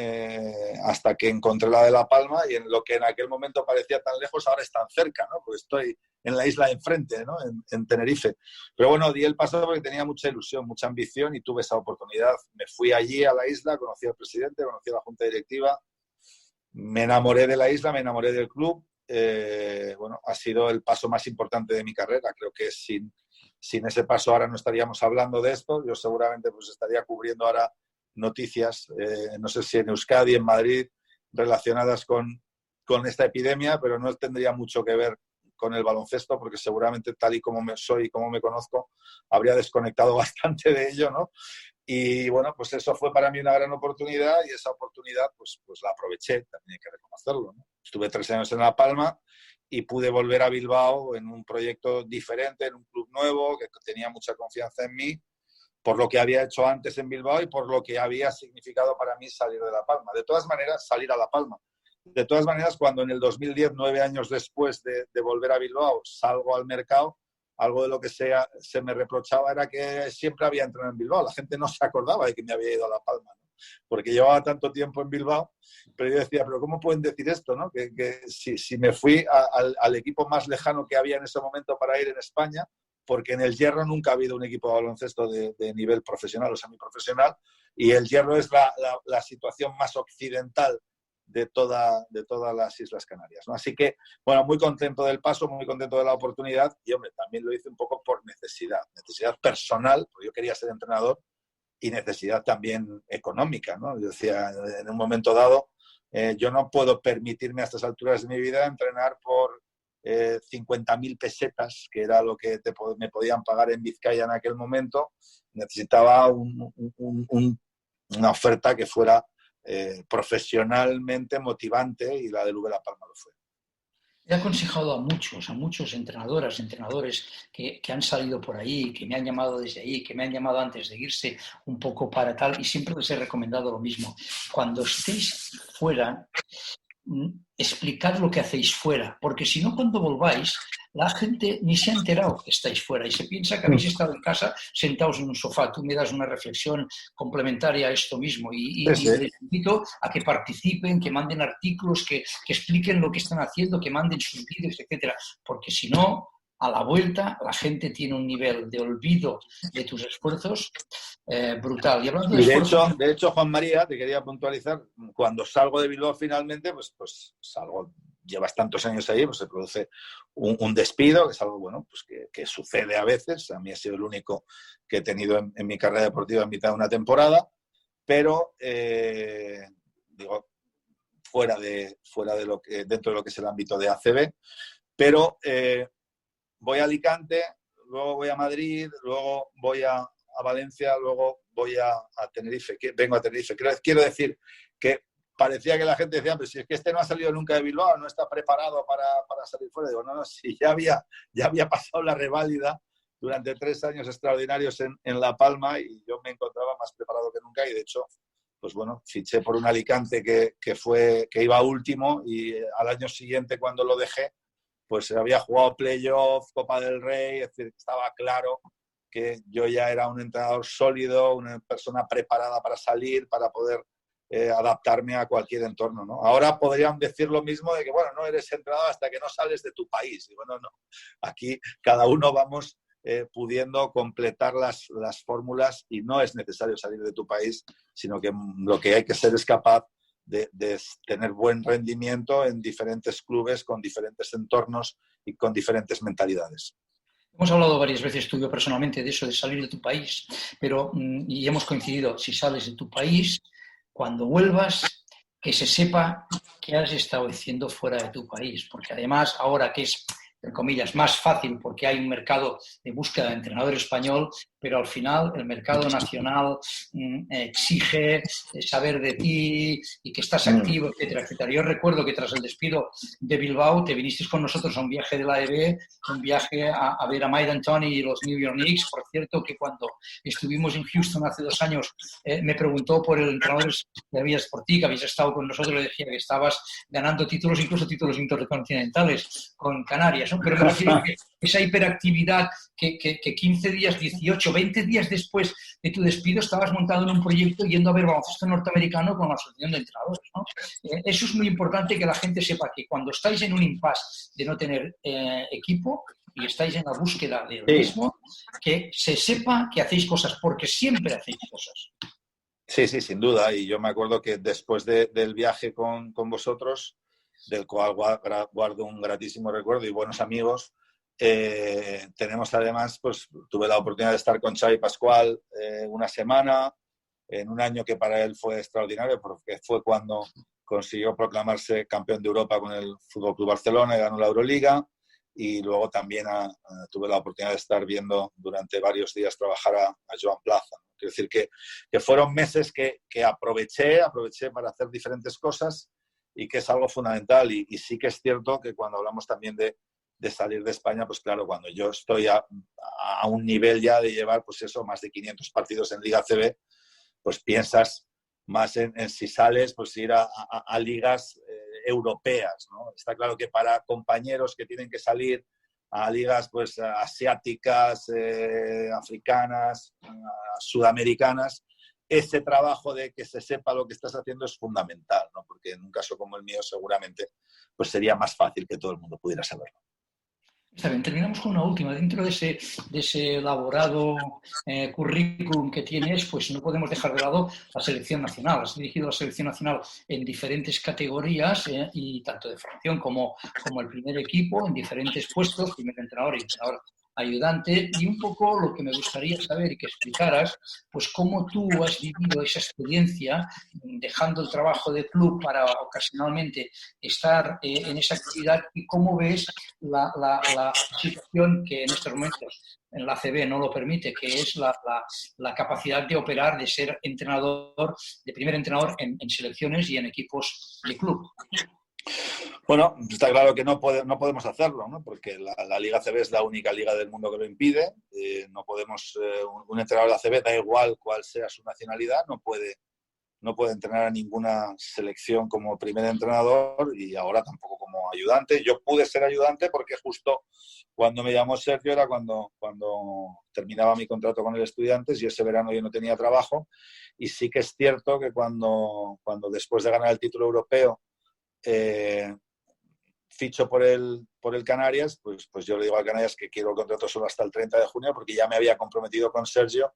hasta que encontré la de La Palma y en lo que en aquel momento parecía tan lejos, ahora es tan cerca, ¿no? Porque estoy en la isla de enfrente, ¿no? En Tenerife. Pero bueno, di el paso porque tenía mucha ilusión, mucha ambición y tuve esa oportunidad. Me fui allí a la isla, conocí al presidente, conocí a la junta directiva, me enamoré de la isla, me enamoré del club. Bueno, ha sido el paso más importante de mi carrera. Creo que sin ese paso ahora no estaríamos hablando de esto. Yo seguramente pues estaría cubriendo ahora noticias, no sé si en Euskadi, en Madrid, relacionadas con esta epidemia, pero no tendría mucho que ver con el baloncesto, porque seguramente tal y como soy y como me conozco, habría desconectado bastante de ello, ¿no? Y bueno, pues eso fue para mí una gran oportunidad y esa oportunidad pues la aproveché, también hay que reconocerlo, ¿no? Estuve 3 años en La Palma y pude volver a Bilbao en un proyecto diferente, en un club nuevo, que tenía mucha confianza en mí, por lo que había hecho antes en Bilbao y por lo que había significado para mí salir de La Palma. De todas maneras, salir a La Palma De todas maneras, cuando en el 2010, 9 años después de volver a Bilbao, salgo al mercado, algo de lo que se me reprochaba era que siempre había entrenado en Bilbao. La gente no se acordaba de que me había ido a La Palma, ¿no? Porque llevaba tanto tiempo en Bilbao, pero yo decía, pero ¿cómo pueden decir esto, no? Que si me fui al equipo más lejano que había en ese momento para ir en España, porque en el Hierro nunca ha habido un equipo de baloncesto de nivel profesional o semiprofesional, y el Hierro es la situación más occidental de todas las Islas Canarias, ¿no? Así que, bueno, muy contento del paso, muy contento de la oportunidad y, hombre, también lo hice un poco por necesidad personal, porque yo quería ser entrenador, y necesidad también económica, ¿no? Yo decía, en un momento dado, yo no puedo permitirme a estas alturas de mi vida entrenar por 50.000 pesetas, que era lo que me podían pagar en Vizcaya en aquel momento. Necesitaba una oferta que fuera profesionalmente motivante, y la del V La Palma lo fue. He aconsejado a muchos entrenadores que han salido por ahí, que me han llamado desde ahí, que me han llamado antes de irse un poco para tal, y siempre les he recomendado lo mismo. Cuando estéis fuera, explicad lo que hacéis fuera, porque si no, cuando volváis, la gente ni se ha enterado que estáis fuera y se piensa que habéis estado en casa sentados en un sofá. Tú me das una reflexión complementaria a esto mismo y les invito a que participen, que manden artículos, que expliquen lo que están haciendo, que manden sus vídeos, etcétera, porque si no, a la vuelta la gente tiene un nivel de olvido de tus esfuerzos brutal. Y hablando de hecho, Juan María, te quería puntualizar, cuando salgo de Bilbao finalmente, pues salgo, llevas tantos años ahí, pues se produce un despido, que es algo, bueno, pues que sucede a veces. A mí ha sido el único que he tenido en mi carrera deportiva en mitad de una temporada, pero digo, fuera de lo que, dentro de lo que es el ámbito de ACB, pero voy a Alicante, luego voy a Madrid, luego voy a Valencia, luego voy a Tenerife, vengo a Tenerife. Quiero decir que parecía que la gente decía, pero si es que este no ha salido nunca de Bilbao, no está preparado para salir fuera. Digo, no, si ya había pasado la reválida durante 3 años extraordinarios en La Palma, y yo me encontraba más preparado que nunca, y de hecho, pues bueno, fiché por un Alicante que iba último, y al año siguiente, cuando lo dejé, pues había jugado playoff, Copa del Rey, es decir, estaba claro que yo ya era un entrenador sólido, una persona preparada para salir, para poder adaptarme a cualquier entorno, ¿no? Ahora podrían decir lo mismo de que, bueno, no eres entrenador hasta que no sales de tu país. Y bueno, no. Aquí cada uno vamos pudiendo completar las fórmulas, y no es necesario salir de tu país, sino que lo que hay que ser es capaz de tener buen rendimiento en diferentes clubes, con diferentes entornos y con diferentes mentalidades. Hemos hablado varias veces tú y yo personalmente de eso, de salir de tu país, pero, y hemos coincidido, si sales de tu país, cuando vuelvas, que se sepa qué has estado haciendo fuera de tu país, porque además ahora que es, entre comillas, más fácil porque hay un mercado de búsqueda de entrenador español, pero al final el mercado nacional exige saber de ti y que estás activo, etcétera, etcétera. Yo recuerdo que tras el despido de Bilbao te viniste con nosotros a un viaje de la AEB, un viaje a ver a Mike D'Antoni y los New York Knicks. Por cierto, que cuando estuvimos en Houston hace 2 años me preguntó por el entrenador que habías por ti, que habías estado con nosotros, le decía que estabas ganando títulos, incluso títulos intercontinentales con Canarias, ¿no? Pero me refiero que esa hiperactividad que 15 días, 18, 20 días después de tu despido estabas montado en un proyecto yendo a ver baloncesto norteamericano con la asociación de entrenadores, ¿no? Eso es muy importante, que la gente sepa que cuando estáis en un impasse de no tener equipo y estáis en la búsqueda del mismo, que se sepa que hacéis cosas, porque siempre hacéis cosas. Sí, sin duda. Y yo me acuerdo que después del viaje con vosotros, del cual guardo un gratísimo recuerdo y buenos amigos, tenemos además, pues tuve la oportunidad de estar con Xavi Pascual una semana, en un año que para él fue extraordinario, porque fue cuando consiguió proclamarse campeón de Europa con el FC Barcelona y ganó la Euroliga. Y luego también tuve la oportunidad de estar viendo durante varios días trabajar a Joan Plaza. Quiero decir que fueron meses que aproveché para hacer diferentes cosas, y que es algo fundamental. Y sí que es cierto que cuando hablamos también de salir de España, pues claro, cuando yo estoy a un nivel ya de llevar, pues eso, más de 500 partidos en Liga ACB, pues piensas más en si sales, pues ir a ligas europeas, ¿no? Está claro que para compañeros que tienen que salir a ligas pues asiáticas, africanas, sudamericanas, ese trabajo de que se sepa lo que estás haciendo es fundamental, ¿no? Porque en un caso como el mío seguramente pues sería más fácil que todo el mundo pudiera saberlo. Está bien, terminamos con una última. Dentro de ese elaborado currículum que tienes, pues no podemos dejar de lado la selección nacional. Has dirigido la selección nacional en diferentes categorías y tanto de formación como el primer equipo, en diferentes puestos, primer entrenador y entrenador ayudante. Y un poco lo que me gustaría saber y que explicaras, pues cómo tú has vivido esa experiencia, dejando el trabajo de club para ocasionalmente estar en esa actividad y cómo ves la situación que en estos momentos en la ACB no lo permite, que es la capacidad de operar, de ser entrenador, de primer entrenador en selecciones y en equipos de club. Bueno, está claro que no podemos hacerlo, ¿no? Porque la Liga ACB es la única liga del mundo que lo impide. No podemos, un entrenador de ACB, da igual cuál sea su nacionalidad, no puede entrenar a ninguna selección como primer entrenador y ahora tampoco como ayudante. Yo pude ser ayudante porque justo cuando me llamó Sergio era cuando terminaba mi contrato con el Estudiantes y ese verano yo no tenía trabajo. Y sí que es cierto que cuando después de ganar el título europeo ficho por el Canarias, pues yo le digo al Canarias que quiero el contrato solo hasta el 30 de junio porque ya me había comprometido con Sergio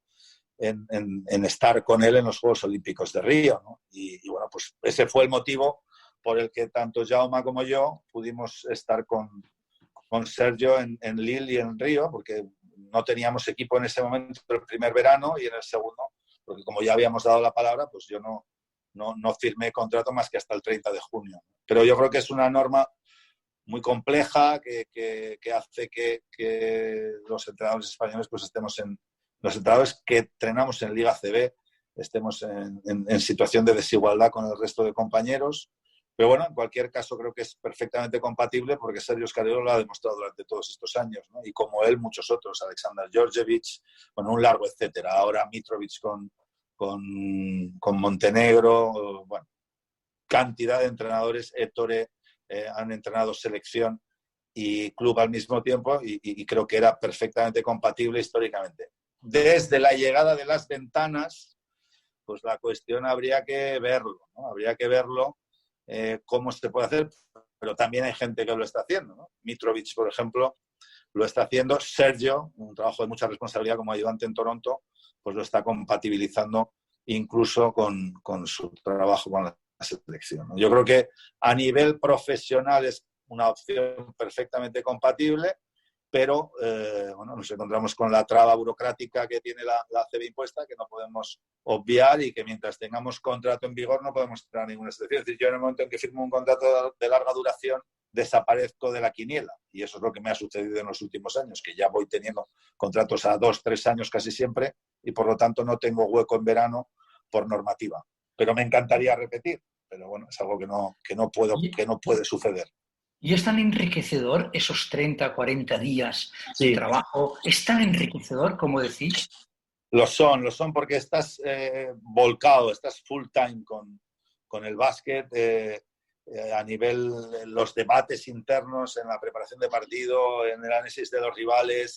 en estar con él en los Juegos Olímpicos de Río, ¿no? Y bueno, pues ese fue el motivo por el que tanto Jaume como yo pudimos estar con Sergio en Lille y en Río, porque no teníamos equipo en ese momento, el primer verano, y en el segundo, porque como ya habíamos dado la palabra, pues yo no firmé contrato más que hasta el 30 de junio. Pero yo creo que es una norma muy compleja que hace que los entrenadores españoles pues estemos los entrenadores que entrenamos en Liga CB estemos en situación de desigualdad con el resto de compañeros. Pero bueno, en cualquier caso creo que es perfectamente compatible porque Sergio Scariolo lo ha demostrado durante todos estos años, ¿no? Y como él, muchos otros, Alexander Georgievich, bueno, un largo etcétera. Ahora Mitrovic con Montenegro, bueno, cantidad de entrenadores, Ettore, han entrenado selección y club al mismo tiempo y creo que era perfectamente compatible históricamente. Desde la llegada de las ventanas, pues la cuestión habría que verlo, ¿no? Habría que verlo cómo se puede hacer, pero también hay gente que lo está haciendo, ¿no? Mitrovic, por ejemplo, lo está haciendo. Sergio, un trabajo de mucha responsabilidad como ayudante en Toronto, pues lo está compatibilizando incluso con su trabajo con la selección, ¿no? Yo creo que a nivel profesional es una opción perfectamente compatible, pero bueno, nos encontramos con la traba burocrática que tiene la ACB impuesta, que no podemos obviar y que mientras tengamos contrato en vigor no podemos entrar a ninguna selección. Es decir, yo en el momento en que firmo un contrato de larga duración desaparezco de la quiniela y eso es lo que me ha sucedido en los últimos años, que ya voy teniendo contratos a 2-3 años casi siempre y por lo tanto no tengo hueco en verano por normativa. Pero me encantaría repetir, pero bueno, es algo que no puede suceder. ¿Y es tan enriquecedor esos 30, 40 días de trabajo? ¿Es tan enriquecedor como decís? Lo son porque estás volcado, estás full time con el básquet, a nivel los debates internos, en la preparación de partido, en el análisis de los rivales,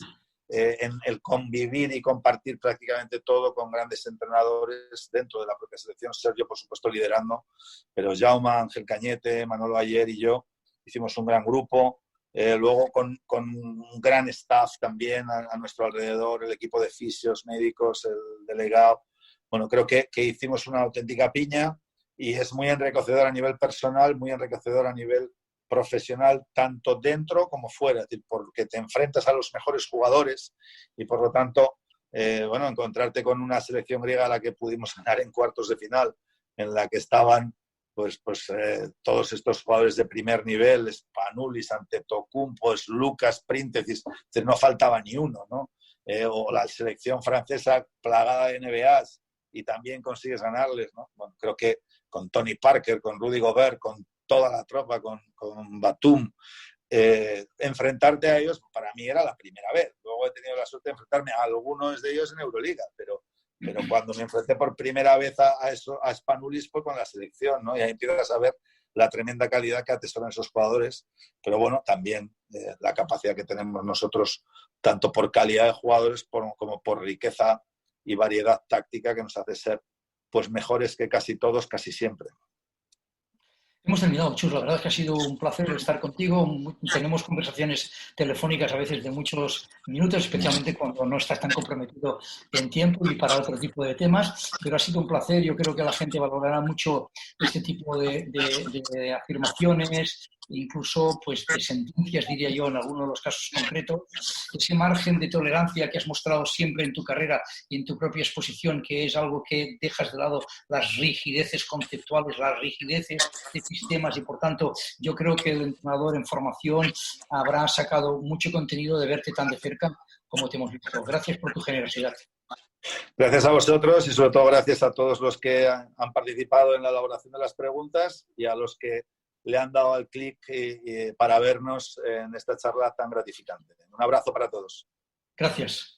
en el convivir y compartir prácticamente todo con grandes entrenadores dentro de la propia selección. Sergio, por supuesto, liderando, pero Jaume, Ángel Cañete, Manolo Ayer y yo hicimos un gran grupo. Luego con un gran staff también a nuestro alrededor, el equipo de fisios, médicos, el delegado. Bueno, creo que hicimos una auténtica piña y es muy enriquecedor a nivel personal, muy enriquecedor a nivel profesional, tanto dentro como fuera, es decir, porque te enfrentas a los mejores jugadores y por lo tanto, bueno, encontrarte con una selección griega a la que pudimos ganar en cuartos de final, en la que estaban pues todos estos jugadores de primer nivel, Spanoulis, Antetokounmpo, Lucas, Príntesis, no faltaba ni uno, ¿no? O la selección francesa plagada de NBAs y también consigues ganarles, ¿no? Bueno, creo que con Tony Parker, con Rudy Gobert, con toda la tropa, con Batum, enfrentarte a ellos para mí era la primera vez. Luego he tenido la suerte de enfrentarme a algunos de ellos en Euroliga, pero cuando me enfrenté por primera vez a Spanoulis fue con la selección, ¿no? Y ahí empiezas a ver la tremenda calidad que atesoran esos jugadores, pero bueno, también la capacidad que tenemos nosotros, tanto por calidad de jugadores como por riqueza y variedad táctica, que nos hace ser pues mejores que casi todos, casi siempre. Hemos terminado, Chus. La verdad es que ha sido un placer estar contigo. Tenemos conversaciones telefónicas a veces de muchos minutos, especialmente cuando no estás tan comprometido en tiempo y para otro tipo de temas, pero ha sido un placer. Yo creo que la gente valorará mucho este tipo de afirmaciones, incluso pues de sentencias, diría yo, en algunos de los casos concretos. Ese margen de tolerancia que has mostrado siempre en tu carrera y en tu propia exposición, que es algo que dejas de lado las rigideces conceptuales, las rigideces de sistemas, y por tanto yo creo que el entrenador en formación habrá sacado mucho contenido de verte tan de cerca como te hemos visto. Gracias por tu generosidad. Gracias a vosotros y sobre todo gracias a todos los que han participado en la elaboración de las preguntas y a los que le han dado al clic para vernos en esta charla tan gratificante. Un abrazo para todos. Gracias.